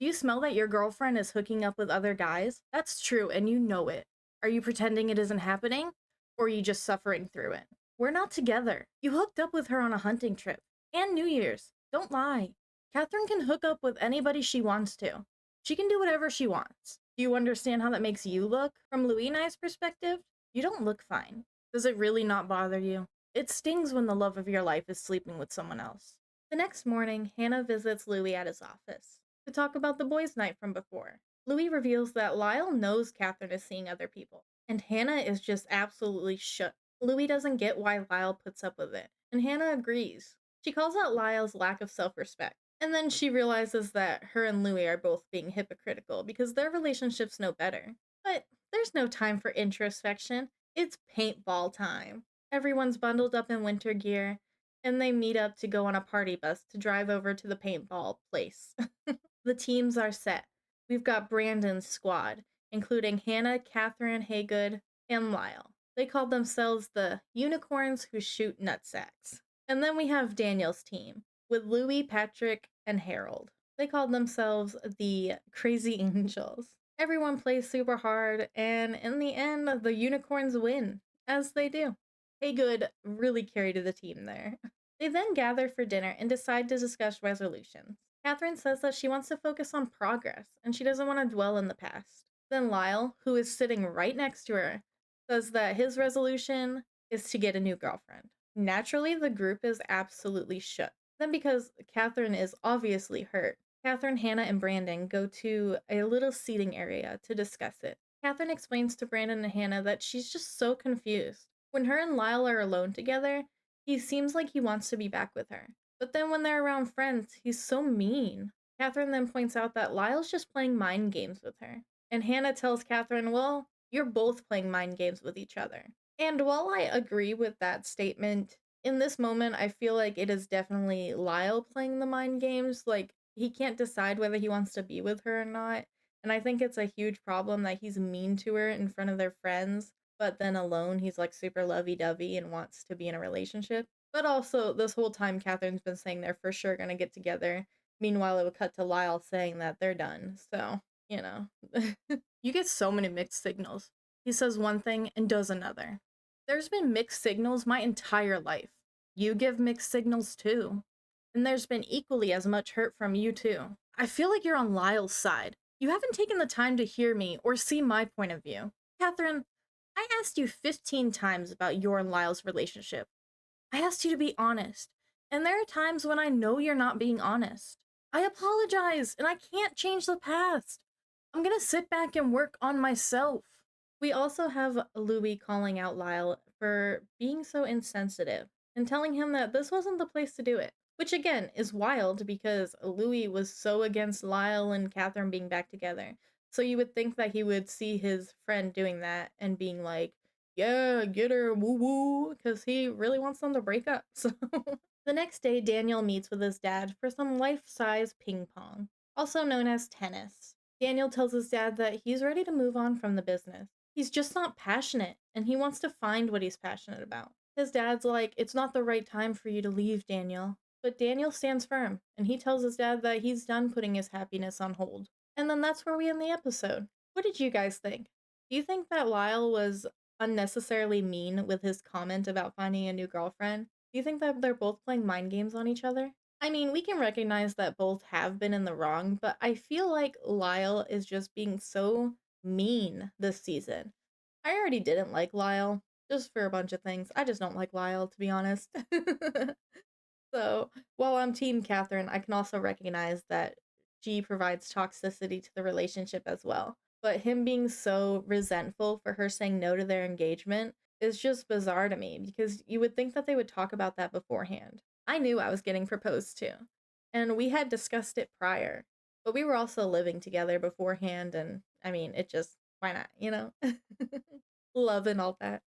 Do you smell that your girlfriend is hooking up with other guys? That's true, and you know it. Are you pretending it isn't happening? Or are you just suffering through it? We're not together. You hooked up with her on a hunting trip. And New Year's. Don't lie. Catherine can hook up with anybody she wants to. She can do whatever she wants. Do you understand how that makes you look? From Louis and I's perspective, you don't look fine. Does it really not bother you? It stings when the love of your life is sleeping with someone else. The next morning, Hannah visits Louis at his office to talk about the boys' night from before. Louis reveals that Lyle knows Catherine is seeing other people, and Hannah is just absolutely shook. Louis doesn't get why Lyle puts up with it, and Hannah agrees. She calls out Lyle's lack of self-respect, and then she realizes that her and Louis are both being hypocritical because their relationship's no better. But there's no time for introspection. It's paintball time. Everyone's bundled up in winter gear, and they meet up to go on a party bus to drive over to the paintball place. The teams are set. We've got Brandon's squad, including Hannah, Catherine, Haygood, and Lyle. They call themselves the Unicorns Who Shoot Nutsacks. And then we have Daniel's team, with Louis, Patrick, and Harold. They called themselves the Crazy Angels. Everyone plays super hard, and in the end, the Unicorns win, as they do. Haygood really carried the team there. They then gather for dinner and decide to discuss resolutions. Catherine says that she wants to focus on progress, and she doesn't want to dwell in the past. Then Lyle, who is sitting right next to her, says that his resolution is to get a new girlfriend. Naturally, the group is absolutely shook. Then, because Catherine is obviously hurt, Catherine, Hannah, and Brandon go to a little seating area to discuss it. Catherine explains to Brandon and Hannah that she's just so confused. When her and Lyle are alone together, he seems like he wants to be back with her. But then when they're around friends, he's so mean. Catherine then points out that Lyle's just playing mind games with her. And Hannah tells Catherine, well, you're both playing mind games with each other. And while I agree with that statement, in this moment, I feel like it is definitely Lyle playing the mind games. Like, he can't decide whether he wants to be with her or not. And I think it's a huge problem that he's mean to her in front of their friends, but then alone, he's like super lovey-dovey and wants to be in a relationship. But also, this whole time, Catherine's been saying they're for sure gonna get together. Meanwhile, it would cut to Lyle saying that they're done. So, you know. You get so many mixed signals. He says one thing and does another. There's been mixed signals my entire life. You give mixed signals too. And there's been equally as much hurt from you too. I feel like you're on Lyle's side. You haven't taken the time to hear me or see my point of view. Catherine, I asked you 15 times about your and Lyle's relationship. I asked you to be honest, and there are times when I know you're not being honest. I apologize, and I can't change the past. I'm gonna sit back and work on myself. We also have Louis calling out Lyle for being so insensitive and telling him that this wasn't the place to do it. Which again is wild because Louis was so against Lyle and Catherine being back together. So you would think that he would see his friend doing that and being like, yeah, get her, woo woo, because he really wants them to break up. So the next day, Daniel meets with his dad for some life-size ping pong, also known as tennis. Daniel tells his dad that he's ready to move on from the business. He's just not passionate, and he wants to find what he's passionate about. His dad's like, it's not the right time for you to leave, Daniel. But Daniel stands firm, and he tells his dad that he's done putting his happiness on hold. And then that's where we end the episode. What did you guys think? Do you think that Lyle was unnecessarily mean with his comment about finding a new girlfriend? Do you think that they're both playing mind games on each other? I mean, we can recognize that both have been in the wrong, but I feel like Lyle is just being so mean this season. I already didn't like Lyle, just for a bunch of things. I just don't like Lyle, to be honest. So, while I'm Team Catherine, I can also recognize that she provides toxicity to the relationship as well. But him being so resentful for her saying no to their engagement is just bizarre to me because you would think that they would talk about that beforehand. I knew I was getting proposed to, and we had discussed it prior. but we were also living together beforehand, and I mean, it just, why not, you know? Love and all that.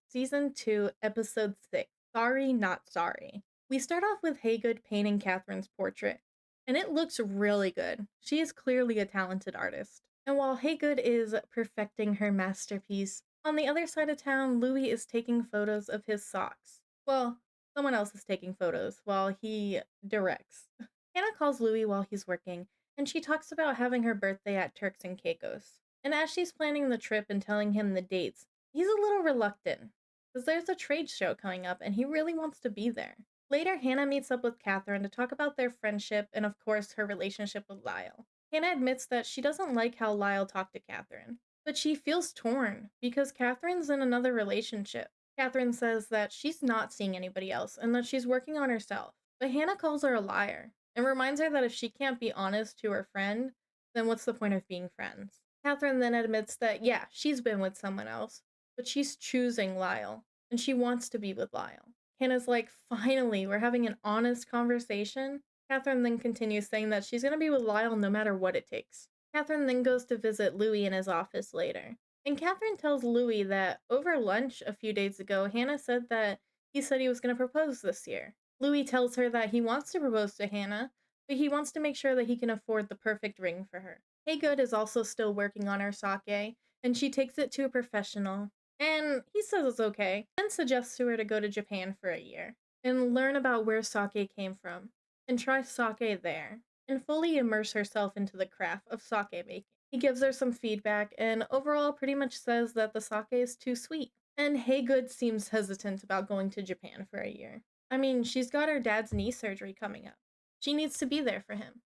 Season 2, Episode 6, Sorry Not Sorry. We start off with Haygood painting Catherine's portrait, and it looks really good. She is clearly a talented artist. And while Haygood is perfecting her masterpiece, on the other side of town, Louis is taking photos of his socks. Well, someone else is taking photos while he directs. Hannah calls Louis while he's working, and she talks about having her birthday at Turks and Caicos. And as she's planning the trip and telling him the dates, he's a little reluctant, because there's a trade show coming up and he really wants to be there. Later, Hannah meets up with Catherine to talk about their friendship and, of course, her relationship with Lyle. Hannah admits that she doesn't like how Lyle talked to Catherine, but she feels torn because Catherine's in another relationship. Catherine says that she's not seeing anybody else and that she's working on herself. But Hannah calls her a liar and reminds her that if she can't be honest to her friend, then what's the point of being friends? Catherine then admits that, yeah, she's been with someone else, but she's choosing Lyle, and she wants to be with Lyle. Hannah's like, finally, we're having an honest conversation. Catherine then continues saying that she's going to be with Lyle no matter what it takes. Catherine then goes to visit Louis in his office later. And Catherine tells Louis that over lunch a few days ago, Hannah said that he said he was going to propose this year. Louis tells her that he wants to propose to Hannah, but he wants to make sure that he can afford the perfect ring for her. Haygood is also still working on her sake, and she takes it to a professional. And he says it's okay, and suggests to her to go to Japan for a year and learn about where sake came from, and try sake there, and fully immerse herself into the craft of sake making. He gives her some feedback, and overall pretty much says that the sake is too sweet. And Haygood seems hesitant about going to Japan for a year. I mean, she's got her dad's knee surgery coming up. She needs to be there for him.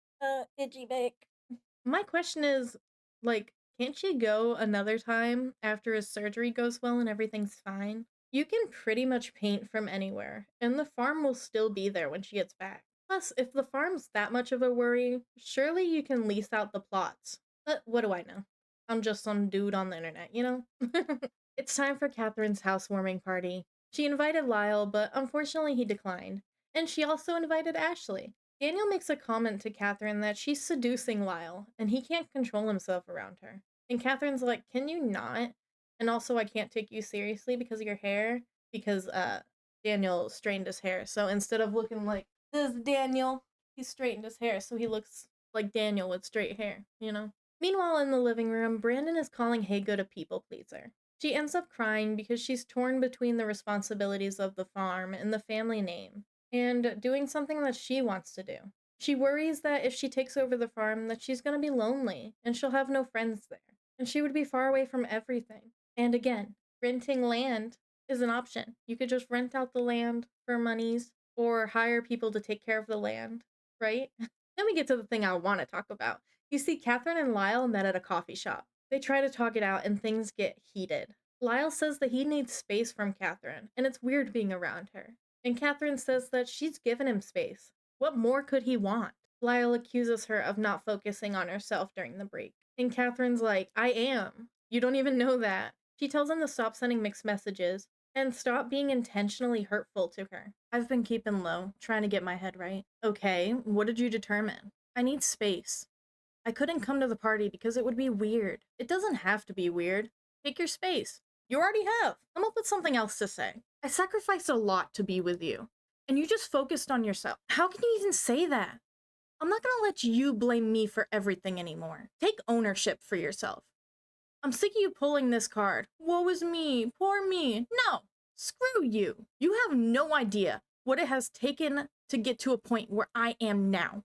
Itchy bake. My question is, like, can't she go another time after his surgery goes well and everything's fine? You can pretty much paint from anywhere, and the farm will still be there when she gets back. Plus, if the farm's that much of a worry, surely you can lease out the plots. But what do I know? I'm just some dude on the internet, you know? It's time for Catherine's housewarming party. She invited Lyle, but unfortunately he declined. And she also invited Ashley. Daniel makes a comment to Catherine that she's seducing Lyle, and he can't control himself around her. And Catherine's like, can you not? And also, I can't take you seriously because of your hair, because Daniel straightened his hair. So instead of looking like this Daniel, he straightened his hair, so he looks like Daniel with straight hair, you know? Meanwhile, in the living room, Brandon is calling Haygood a people pleaser. She ends up crying because she's torn between the responsibilities of the farm and the family name, and doing something that she wants to do. She worries that if she takes over the farm, that she's going to be lonely, and she'll have no friends there, and she would be far away from everything. And again, renting land is an option. You could just rent out the land for monies, or hire people to take care of the land, right? Then we get to the thing I want to talk about. You see, Catherine and Lyle met at a coffee shop. They try to talk it out and things get heated. Lyle says that he needs space from Catherine, and it's weird being around her. And Catherine says that she's given him space. What more could he want? Lyle accuses her of not focusing on herself during the break. And Catherine's like, I am. You don't even know that. She tells him to stop sending mixed messages and stop being intentionally hurtful to her. I've been keeping low, trying to get my head right. Okay, what did you determine? I need space. I couldn't come to the party because it would be weird. It doesn't have to be weird. Take your space. You already have. Come up with something else to say. I sacrificed a lot to be with you, and you just focused on yourself. How can you even say that? I'm not gonna let you blame me for everything anymore. Take ownership for yourself. I'm sick of you pulling this card. Woe is me, poor me. No, screw you. You have no idea what it has taken to get to a point where I am now.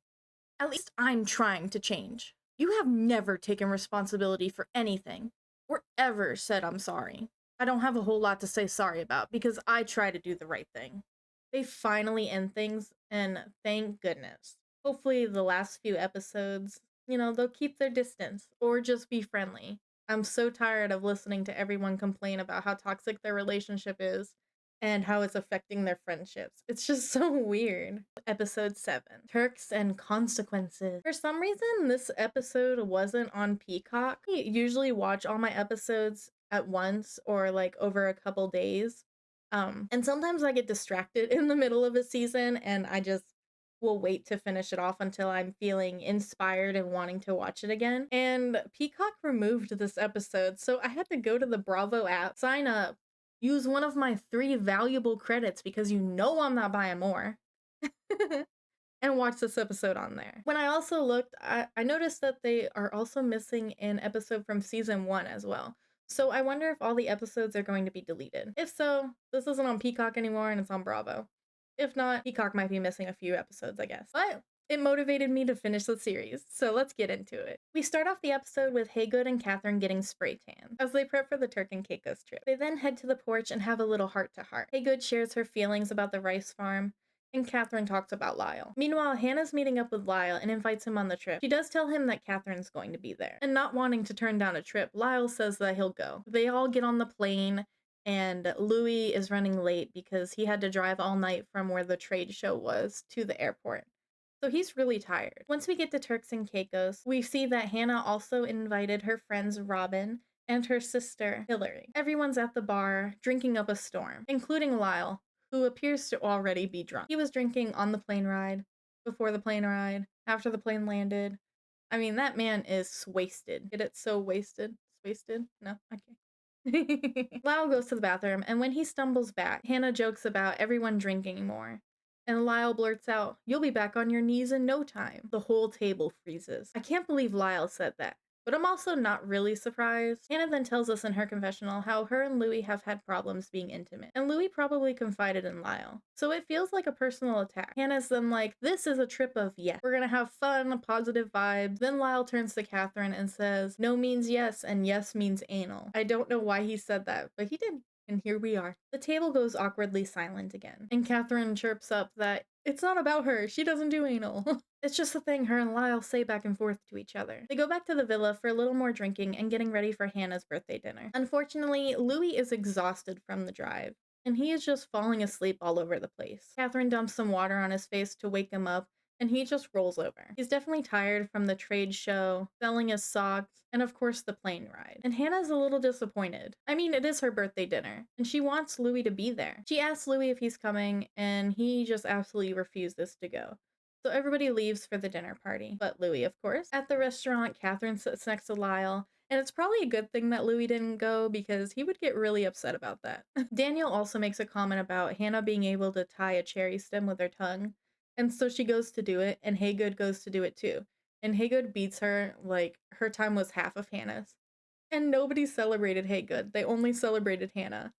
At least I'm trying to change. You have never taken responsibility for anything, or ever said I'm sorry. I don't have a whole lot to say sorry about because I try to do the right thing. They finally end things, and thank goodness. Hopefully the last few episodes, they'll keep their distance or just be friendly. I'm so tired of listening to everyone complain about how toxic their relationship is and how it's affecting their friendships. It's just so weird. Episode 7, Turks and Consequences. For some reason, this episode wasn't on Peacock. I usually watch all my episodes at once or like over a couple days. And sometimes I get distracted in the middle of a season and I just will wait to finish it off until I'm feeling inspired and wanting to watch it again. And Peacock removed this episode, so I had to go to the Bravo app, sign up, use one of my 3 valuable credits because you know I'm not buying more, and watch this episode on there. When I also looked, I noticed that they are also missing an episode from season 1 as well. So I wonder if all the episodes are going to be deleted. If so, this isn't on Peacock anymore and it's on Bravo. If not, Peacock might be missing a few episodes, I guess. But it motivated me to finish the series, so let's get into it. We start off the episode with Haygood and Catherine getting spray tan as they prep for the Turk and Caicos trip. They then head to the porch and have a little heart-to-heart. Haygood shares her feelings about the rice farm, and Catherine talks about Lyle. Meanwhile, Hannah's meeting up with Lyle and invites him on the trip. She does tell him that Catherine's going to be there. And not wanting to turn down a trip, Lyle says that he'll go. They all get on the plane, and Louis is running late because he had to drive all night from where the trade show was to the airport. So he's really tired. Once we get to Turks and Caicos, we see that Hannah also invited her friends Robin and her sister Hillary. Everyone's at the bar, drinking up a storm, including Lyle, who appears to already be drunk. He was drinking on the plane ride, before the plane ride, after the plane landed. I mean, that man is wasted. Get it? So wasted? Wasted? No? Okay. Lyle goes to the bathroom, and when he stumbles back, Hannah jokes about everyone drinking more. And Lyle blurts out, "You'll be back on your knees in no time." The whole table freezes. I can't believe Lyle said that. But I'm also not really surprised. Hannah then tells us in her confessional how her and Louis have had problems being intimate, and Louis probably confided in Lyle. So it feels like a personal attack. Hannah's then like, "This is a trip of yes. We're gonna have fun, positive vibes." Then Lyle turns to Catherine and says, "No means yes, and yes means anal." I don't know why he said that, but he did. And here we are. The table goes awkwardly silent again, and Catherine chirps up that it's not about her, she doesn't do anal. It's just a thing her and Lyle say back and forth to each other. They go back to the villa for a little more drinking and getting ready for Hannah's birthday dinner. Unfortunately, Louis is exhausted from the drive, and he is just falling asleep all over the place. Catherine dumps some water on his face to wake him up, and he just rolls over. He's definitely tired from the trade show, selling his socks, and of course the plane ride. And Hannah's a little disappointed. I mean, it is her birthday dinner, and she wants Louis to be there. She asks Louis if he's coming, and he just absolutely refuses to go. So everybody leaves for the dinner party, but Louis, of course. At the restaurant, Catherine sits next to Lyle, and it's probably a good thing that Louis didn't go because he would get really upset about that. Daniel also makes a comment about Hannah being able to tie a cherry stem with her tongue, and so she goes to do it, and Haygood goes to do it too. And Haygood beats her, like, her time was half of Hannah's. And nobody celebrated Haygood, they only celebrated Hannah.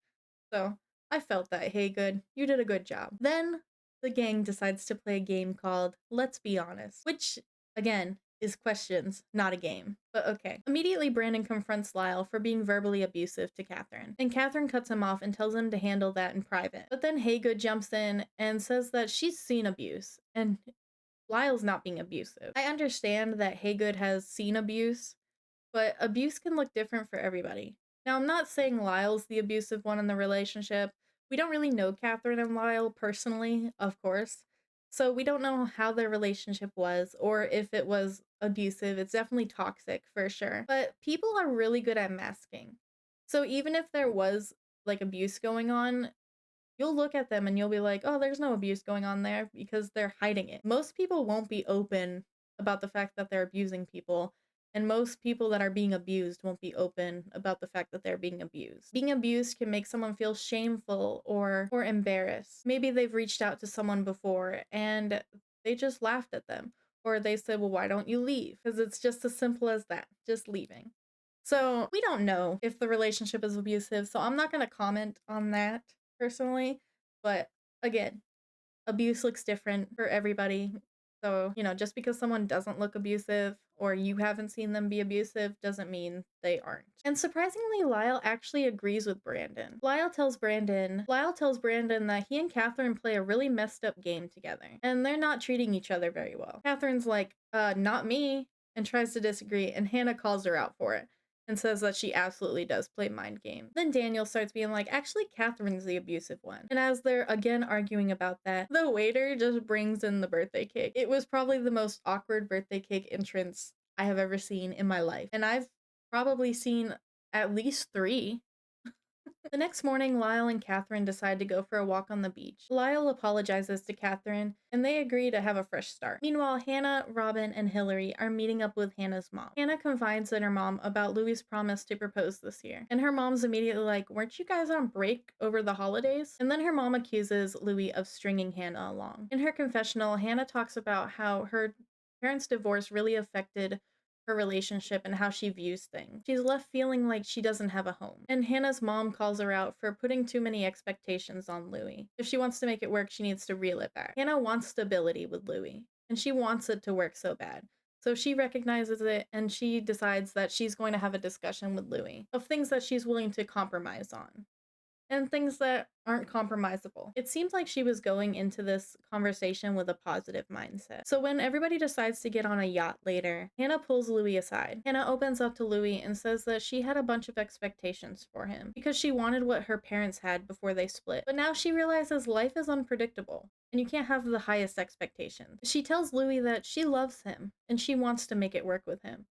So, I felt that, Haygood, you did a good job. Then, the gang decides to play a game called Let's Be Honest, which, again, is questions, not a game. But okay. Immediately, Brandon confronts Lyle for being verbally abusive to Catherine, and Catherine cuts him off and tells him to handle that in private. But then Haygood jumps in and says that she's seen abuse, and Lyle's not being abusive. I understand that Haygood has seen abuse, but abuse can look different for everybody. Now, I'm not saying Lyle's the abusive one in the relationship. We don't really know Catherine and Lyle personally, of course. So we don't know how their relationship was or if it was abusive. It's definitely toxic for sure. But people are really good at masking. So even if there was like abuse going on, you'll look at them and you'll be like, oh, there's no abuse going on there because they're hiding it. Most people won't be open about the fact that they're abusing people. And most people that are being abused won't be open about the fact that they're being abused. Being abused can make someone feel shameful or embarrassed. Maybe they've reached out to someone before and they just laughed at them. Or they said, well, why don't you leave? Because it's just as simple as that, just leaving. So we don't know if the relationship is abusive, so I'm not going to comment on that personally. But again, abuse looks different for everybody. So, you know, just because someone doesn't look abusive or you haven't seen them be abusive doesn't mean they aren't. And surprisingly, Lyle actually agrees with Brandon. Lyle tells Brandon that he and Catherine play a really messed up game together and they're not treating each other very well. Catherine's like, not me, and tries to disagree, and Hannah calls her out for it and says that she absolutely does play mind games. Then Daniel starts being like, actually, Catherine's the abusive one. And as they're again arguing about that, the waiter just brings in the birthday cake. It was probably the most awkward birthday cake entrance I have ever seen in my life. And I've probably seen at least 3. The next morning, Lyle and Catherine decide to go for a walk on the beach. Lyle apologizes to Catherine, and they agree to have a fresh start. Meanwhile, Hannah, Robin, and Hillary are meeting up with Hannah's mom. Hannah confides in her mom about Louis' promise to propose this year, and her mom's immediately like, weren't you guys on break over the holidays? And then her mom accuses Louis of stringing Hannah along. In her confessional, Hannah talks about how her parents' divorce really affected her relationship and how she views things. She's left feeling like she doesn't have a home. And Hannah's mom calls her out for putting too many expectations on Louis. If she wants to make it work, she needs to reel it back. Hannah wants stability with Louis, and she wants it to work so bad. So she recognizes it and she decides that she's going to have a discussion with Louis of things that she's willing to compromise on and things that aren't compromisable. It seems like she was going into this conversation with a positive mindset. So when everybody decides to get on a yacht later, Hannah pulls Louis aside. Hannah opens up to Louis and says that she had a bunch of expectations for him because she wanted what her parents had before they split. But now she realizes life is unpredictable and you can't have the highest expectations. She tells Louis that she loves him and she wants to make it work with him.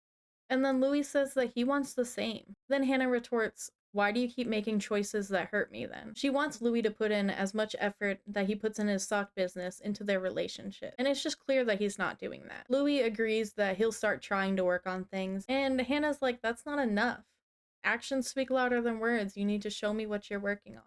And then Louis says that he wants the same. Then Hannah retorts, why do you keep making choices that hurt me then? She wants Louis to put in as much effort that he puts in his sock business into their relationship. And it's just clear that he's not doing that. Louis agrees that he'll start trying to work on things. And Hannah's like, that's not enough. Actions speak louder than words. You need to show me what you're working on.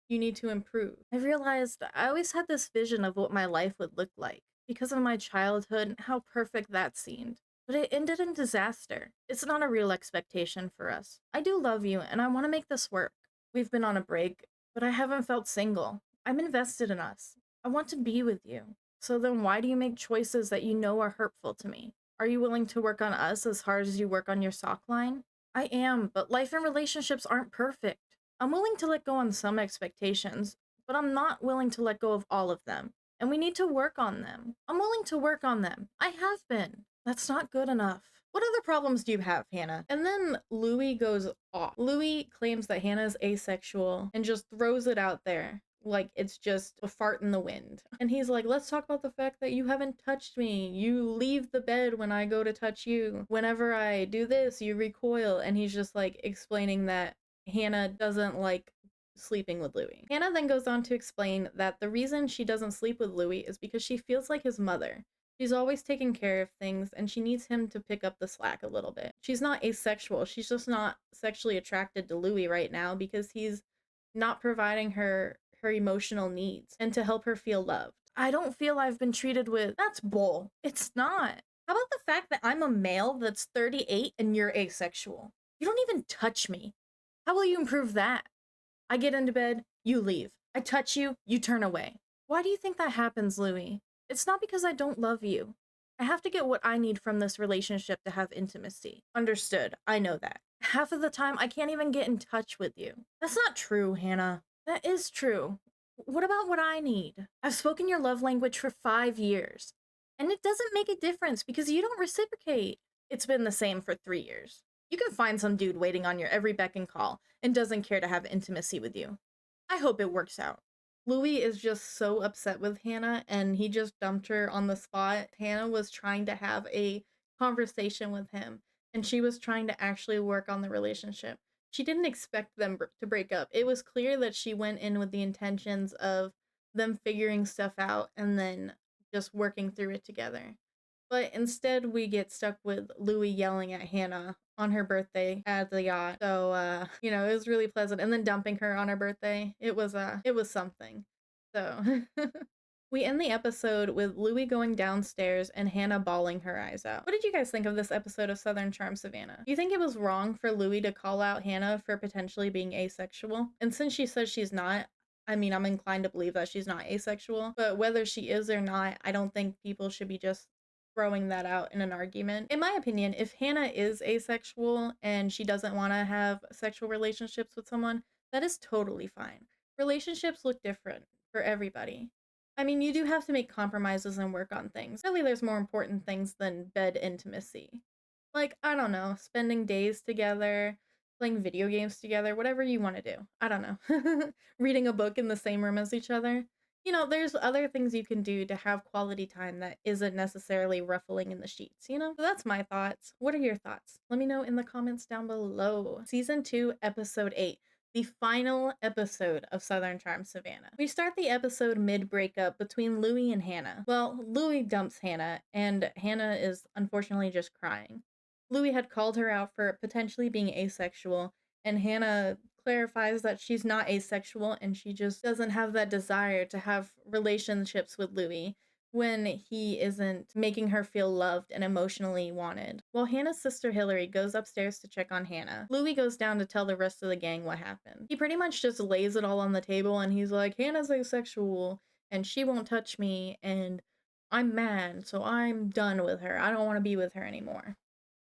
You need to improve. I realized I always had this vision of what my life would look like because of my childhood and how perfect that seemed. But it ended in disaster. It's not a real expectation for us. I do love you, and I want to make this work. We've been on a break, but I haven't felt single. I'm invested in us. I want to be with you. So then why do you make choices that you know are hurtful to me? Are you willing to work on us as hard as you work on your sock line? I am, but life and relationships aren't perfect. I'm willing to let go on some expectations, but I'm not willing to let go of all of them. And we need to work on them. I'm willing to work on them. I have been. That's not good enough. What other problems do you have, Hannah? And then Louis goes off. Louis claims that Hannah's asexual and just throws it out there like it's just a fart in the wind. And he's like, let's talk about the fact that you haven't touched me. You leave the bed when I go to touch you. Whenever I do this, you recoil. And he's just like explaining that Hannah doesn't like sleeping with Louis. Hannah then goes on to explain that the reason she doesn't sleep with Louis is because she feels like his mother. She's always taking care of things and she needs him to pick up the slack a little bit. She's not asexual. She's just not sexually attracted to Louis right now because he's not providing her emotional needs and to help her feel loved. I don't feel I've been treated with. That's bull. It's not. How about the fact that I'm a male that's 38 and you're asexual? You don't even touch me. How will you improve that? I get into bed, you leave. I touch you, you turn away. Why do you think that happens, Louis? It's not because I don't love you. I have to get what I need from this relationship to have intimacy. Understood. I know that. Half of the time, I can't even get in touch with you. That's not true, Hannah. That is true. What about what I need? I've spoken your love language for 5 years. And it doesn't make a difference because you don't reciprocate. It's been the same for 3 years. You can find some dude waiting on your every beck and call and doesn't care to have intimacy with you. I hope it works out. Louis is just so upset with Hannah and he just dumped her on the spot. Hannah was trying to have a conversation with him and she was trying to actually work on the relationship. She didn't expect them to break up. It was clear that she went in with the intentions of them figuring stuff out and then just working through it together. But instead, we get stuck with Louis yelling at Hannah on her birthday at the yacht. So, it was really pleasant. And then dumping her on her birthday. It was something. So, we end the episode with Louis going downstairs and Hannah bawling her eyes out. What did you guys think of this episode of Southern Charm Savannah? Do you think it was wrong for Louis to call out Hannah for potentially being asexual? And since she says she's not, I mean, I'm inclined to believe that she's not asexual, but whether she is or not, I don't think people should be just throwing that out in an argument. In my opinion, if Hannah is asexual and she doesn't want to have sexual relationships with someone, that is totally fine. Relationships look different for everybody. I mean, you do have to make compromises and work on things. Really, there's more important things than bed intimacy. Like, I don't know, spending days together, playing video games together, whatever you want to do. I don't know. Reading a book in the same room as each other. There's other things you can do to have quality time that isn't necessarily ruffling in the sheets, So that's my thoughts. What are your thoughts? Let me know in the comments down below. Season 2, Episode 8. the final episode of Southern Charm Savannah. We start the episode mid-breakup between Louis and Hannah. Well, Louis dumps Hannah, and Hannah is unfortunately just crying. Louis had called her out for potentially being asexual, and Hannah clarifies that she's not asexual and she just doesn't have that desire to have relationships with Louis when he isn't making her feel loved and emotionally wanted. While Hannah's sister Hillary goes upstairs to check on Hannah, Louis goes down to tell the rest of the gang what happened. He pretty much just lays it all on the table and he's like, Hannah's asexual and she won't touch me and I'm mad, so I'm done with her. I don't want to be with her anymore.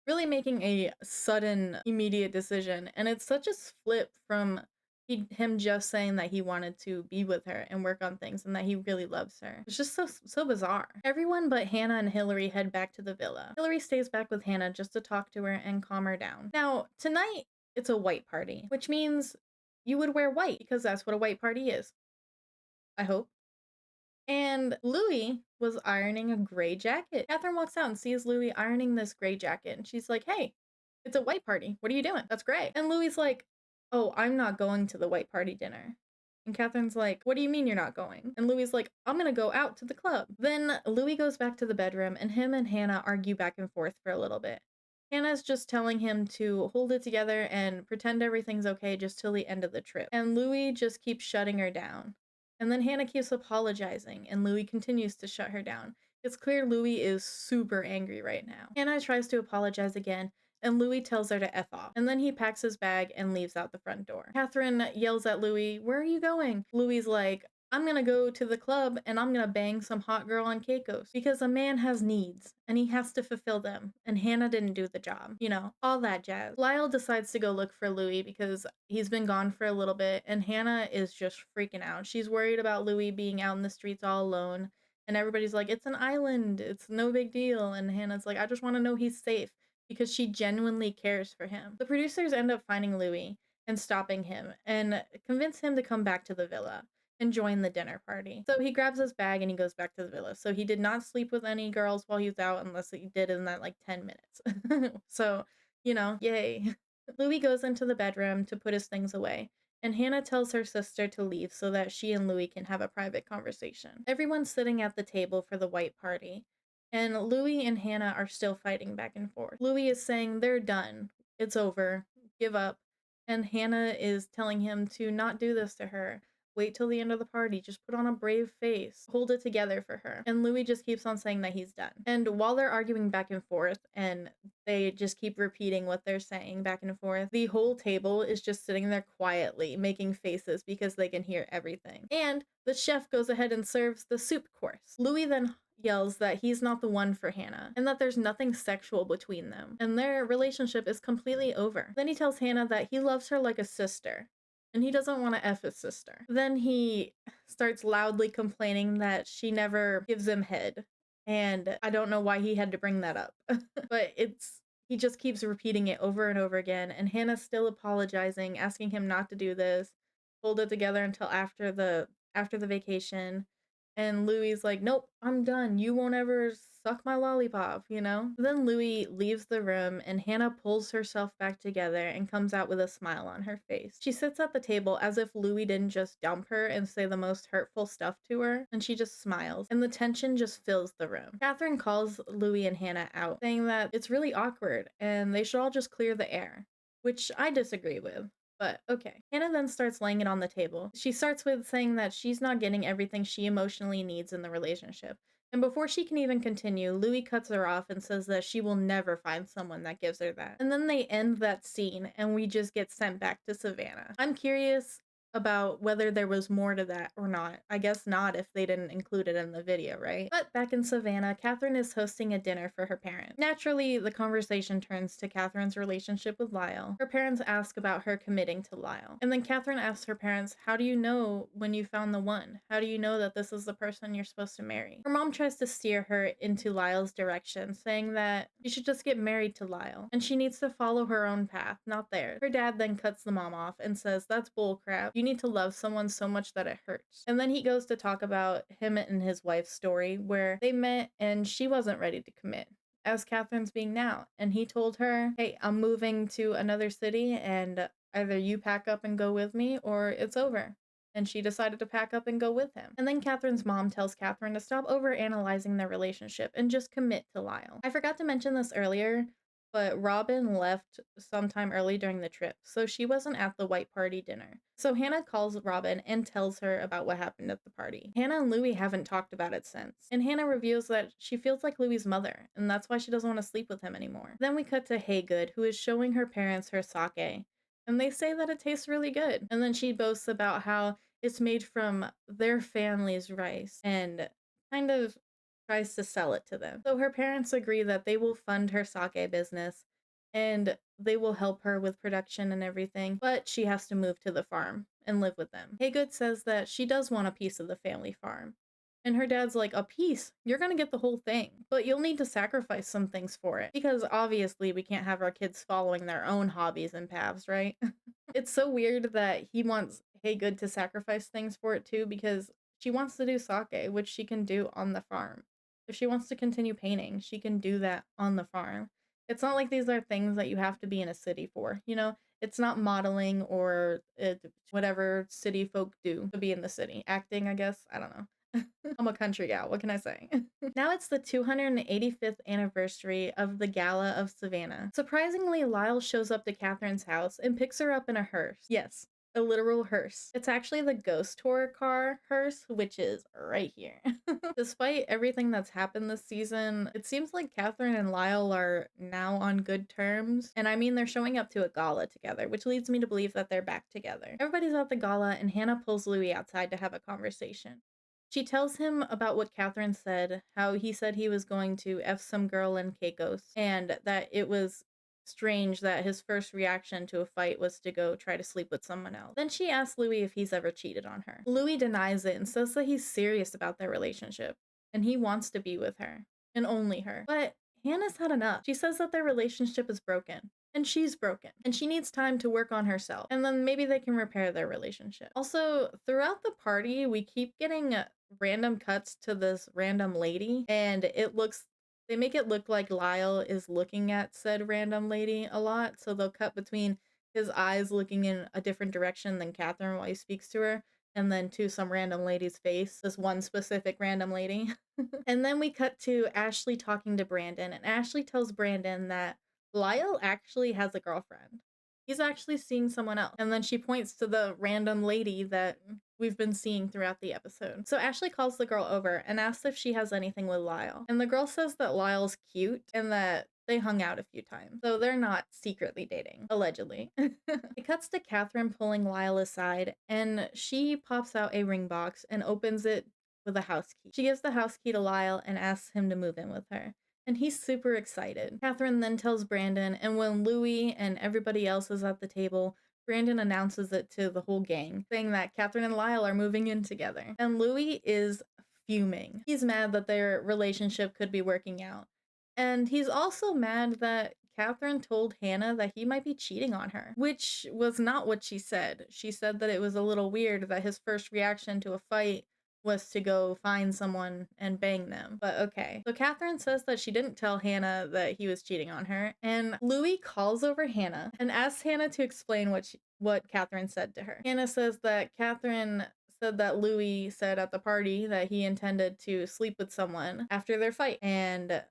Really making a sudden, immediate decision, and it's such a flip from him just saying that he wanted to be with her and work on things and that he really loves her. It's just so bizarre. Everyone but Hannah and Hillary head back to the villa. Hillary stays back with Hannah just to talk to her and calm her down. Now, tonight, it's a white party, which means you would wear white because that's what a white party is. I hope. And Louis was ironing a gray jacket. Catherine walks out and sees Louis ironing this gray jacket. And she's like, hey, it's a white party. What are you doing? That's great. And Louis's like, oh, I'm not going to the white party dinner. And Catherine's like, what do you mean you're not going? And Louis's like, I'm gonna go out to the club. Then Louis goes back to the bedroom and him and Hannah argue back and forth for a little bit. Hannah's just telling him to hold it together and pretend everything's okay just till the end of the trip. And Louis just keeps shutting her down. And then Hannah keeps apologizing, and Louis continues to shut her down. It's clear Louis is super angry right now. Hannah tries to apologize again, and Louis tells her to F off. And then he packs his bag and leaves out the front door. Catherine yells at Louis, where are you going? Louis's like, I'm gonna go to the club and I'm gonna bang some hot girl on Keiko's because a man has needs and he has to fulfill them. And Hannah didn't do the job. You know, all that jazz. Lyle decides to go look for Louis because he's been gone for a little bit and Hannah is just freaking out. She's worried about Louis being out in the streets all alone. And everybody's like, it's an island. It's no big deal. And Hannah's like, I just want to know he's safe because she genuinely cares for him. The producers end up finding Louis and stopping him and convince him to come back to the villa and join the dinner party. So he grabs his bag and he goes back to the villa. So he did not sleep with any girls while he was out unless he did in that like 10 minutes. So, you know, yay. Louis goes into the bedroom to put his things away. And Hannah tells her sister to leave so that she and Louis can have a private conversation. Everyone's sitting at the table for the white party. And Louis and Hannah are still fighting back and forth. Louis is saying they're done. It's over. Give up. And Hannah is telling him to not do this to her. Wait till the end of the party. Just put on a brave face. Hold it together for her. And Louis just keeps on saying that he's done. And while they're arguing back and forth and they just keep repeating what they're saying back and forth, the whole table is just sitting there quietly making faces because they can hear everything. And the chef goes ahead and serves the soup course. Louis then yells that he's not the one for Hannah and that there's nothing sexual between them and their relationship is completely over. Then he tells Hannah that he loves her like a sister and he doesn't want to F his sister. Then he starts loudly complaining that she never gives him head. And I don't know why he had to bring that up. But he just keeps repeating it over and over again. And Hannah's still apologizing, asking him not to do this. Hold it together until after the vacation. And Louis's like, nope, I'm done. You won't ever suck my lollipop, you know? Then Louis leaves the room and Hannah pulls herself back together and comes out with a smile on her face. She sits at the table as if Louis didn't just dump her and say the most hurtful stuff to her, and she just smiles, and the tension just fills the room. Catherine calls Louis and Hannah out, saying that it's really awkward and they should all just clear the air, which I disagree with. But okay. Hannah then starts laying it on the table. She starts with saying that she's not getting everything she emotionally needs in the relationship. And before she can even continue, Louis cuts her off and says that she will never find someone that gives her that. And then they end that scene and we just get sent back to Savannah. I'm curious about whether there was more to that or not. I guess not if they didn't include it in the video, right? But back in Savannah, Catherine is hosting a dinner for her parents. Naturally, the conversation turns to Catherine's relationship with Lyle. Her parents ask about her committing to Lyle. And then Catherine asks her parents, how do you know when you found the one? How do you know that this is the person you're supposed to marry? Her mom tries to steer her into Lyle's direction, saying that she should just get married to Lyle, and she needs to follow her own path, not theirs. Her dad then cuts the mom off and says, that's bullcrap. You need to love someone so much that it hurts. And then he goes to talk about him and his wife's story where they met and she wasn't ready to commit, as Catherine's being now. And he told her, hey, I'm moving to another city and either you pack up and go with me or it's over. And she decided to pack up and go with him. And then Catherine's mom tells Catherine to stop overanalyzing their relationship and just commit to Lyle. I forgot to mention this earlier, but Robin left sometime early during the trip, so she wasn't at the white party dinner. So Hannah calls Robin and tells her about what happened at the party. Hannah and Louis haven't talked about it since, and Hannah reveals that she feels like Louis' mother, and that's why she doesn't want to sleep with him anymore. Then we cut to Haygood, who is showing her parents her sake, and they say that it tastes really good. And then she boasts about how it's made from their family's rice and kind of tries to sell it to them. So her parents agree that they will fund her sake business and they will help her with production and everything, but she has to move to the farm and live with them. Haygood says that she does want a piece of the family farm. And her dad's like, a piece? You're gonna get the whole thing, but you'll need to sacrifice some things for it. Because obviously we can't have our kids following their own hobbies and paths, right? It's so weird that he wants Haygood to sacrifice things for it too, because she wants to do sake, which she can do on the farm. If she wants to continue painting, she can do that on the farm. It's not like these are things that you have to be in a city for, you know? It's not modeling or whatever city folk do to be in the city. Acting, I guess. I don't know. I'm a country gal. What can I say? Now it's the 285th anniversary of the Gala of Savannah. Surprisingly, Lyle shows up to Catherine's house and picks her up in a hearse. Yes, a literal hearse. It's actually the ghost tour car hearse, which is right here. Despite everything that's happened this season, it seems like Catherine and Lyle are now on good terms. And I mean, they're showing up to a gala together, which leads me to believe that they're back together. Everybody's at the gala and Hannah pulls Louis outside to have a conversation. She tells him about what Catherine said, how he said he was going to F some girl in Caicos, and that it was strange that his first reaction to a fight was to go try to sleep with someone else. Then she asks Louis if he's ever cheated on her. Louis denies it and says that he's serious about their relationship, and he wants to be with her, and only her. But Hannah's had enough. She says that their relationship is broken. And she's broken. And she needs time to work on herself. And then maybe they can repair their relationship. Also, throughout the party, we keep getting random cuts to this random lady. And they make it look like Lyle is looking at said random lady a lot. So they'll cut between his eyes looking in a different direction than Catherine while he speaks to her. And then to some random lady's face, this one specific random lady. And then we cut to Ashley talking to Brandon. And Ashley tells Brandon that Lyle actually has a girlfriend. He's actually seeing someone else. And then she points to the random lady that we've been seeing throughout the episode. So Ashley calls the girl over and asks if she has anything with Lyle. And the girl says that Lyle's cute and that they hung out a few times. So they're not secretly dating, allegedly. It cuts to Catherine pulling Lyle aside and she pops out a ring box and opens it with a house key. She gives the house key to Lyle and asks him to move in with her. And he's super excited. Catherine then tells Brandon, and when Louis and everybody else is at the table, Brandon announces it to the whole gang, saying that Catherine and Lyle are moving in together. And Louis is fuming. He's mad that their relationship could be working out. And he's also mad that Catherine told Hannah that he might be cheating on her, which was not what she said. She said that it was a little weird that his first reaction to a fight was to go find someone and bang them. But okay. So Catherine says that she didn't tell Hannah that he was cheating on her, and Louis calls over Hannah and asks Hannah to explain what Catherine said to her. Hannah says that Catherine said that Louis said at the party that he intended to sleep with someone after their fight, and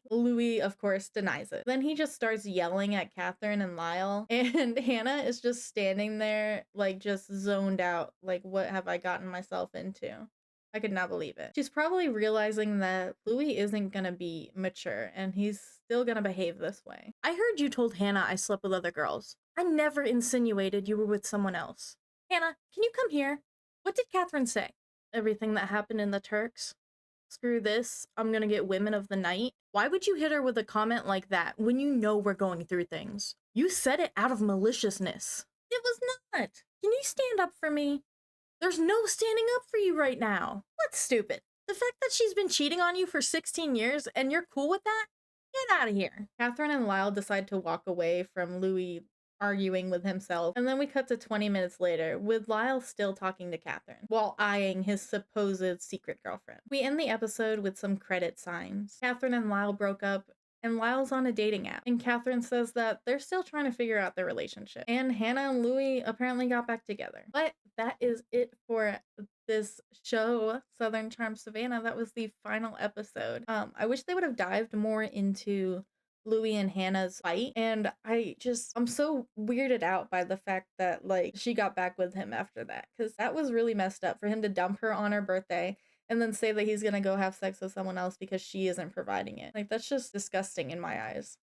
Louis, of course, denies it. Then he just starts yelling at Catherine and Lyle, and Hannah is just standing there, like, just zoned out. Like, what have I gotten myself into? I could not believe it. She's probably realizing that Louis isn't gonna be mature, and he's still gonna behave this way. I heard you told Hannah I slept with other girls. I never insinuated you were with someone else. Hannah, can you come here? What did Catherine say? Everything that happened in the Turks? Screw this, I'm gonna get women of the night. Why would you hit her with a comment like that when you know we're going through things? You said it out of maliciousness. It was not. Can you stand up for me? There's no standing up for you right now. What's stupid? The fact that she's been cheating on you for 16 years and you're cool with that? Get out of here. Catherine and Lyle decide to walk away from Louis arguing with himself, and then we cut to 20 minutes later with Lyle still talking to Catherine while eyeing his supposed secret girlfriend. We end the episode with some credit signs. Catherine and Lyle broke up and Lyle's on a dating app. And Catherine says that they're still trying to figure out their relationship. And Hannah and Louis apparently got back together. But that is it for this show, Southern Charm Savannah. That was the final episode. I wish they would have dived more into Louis and Hannah's fight, and I'm so weirded out by the fact that like she got back with him after that, because that was really messed up for him to dump her on her birthday and then say that he's gonna go have sex with someone else because she isn't providing it. Like, that's just disgusting in my eyes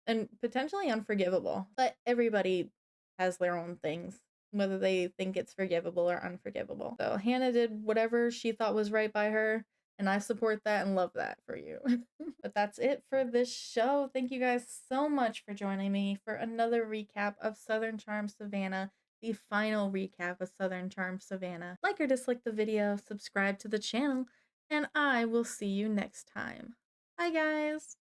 and potentially unforgivable. But everybody has their own things, whether they think it's forgivable or unforgivable. So Hannah did whatever she thought was right by her, and I support that and love that for you. But that's it for this show. Thank you guys so much for joining me for another recap of Southern Charm Savannah, the final recap of Southern Charm Savannah. Like or dislike the video, subscribe to the channel, and I will see you next time. Bye, guys!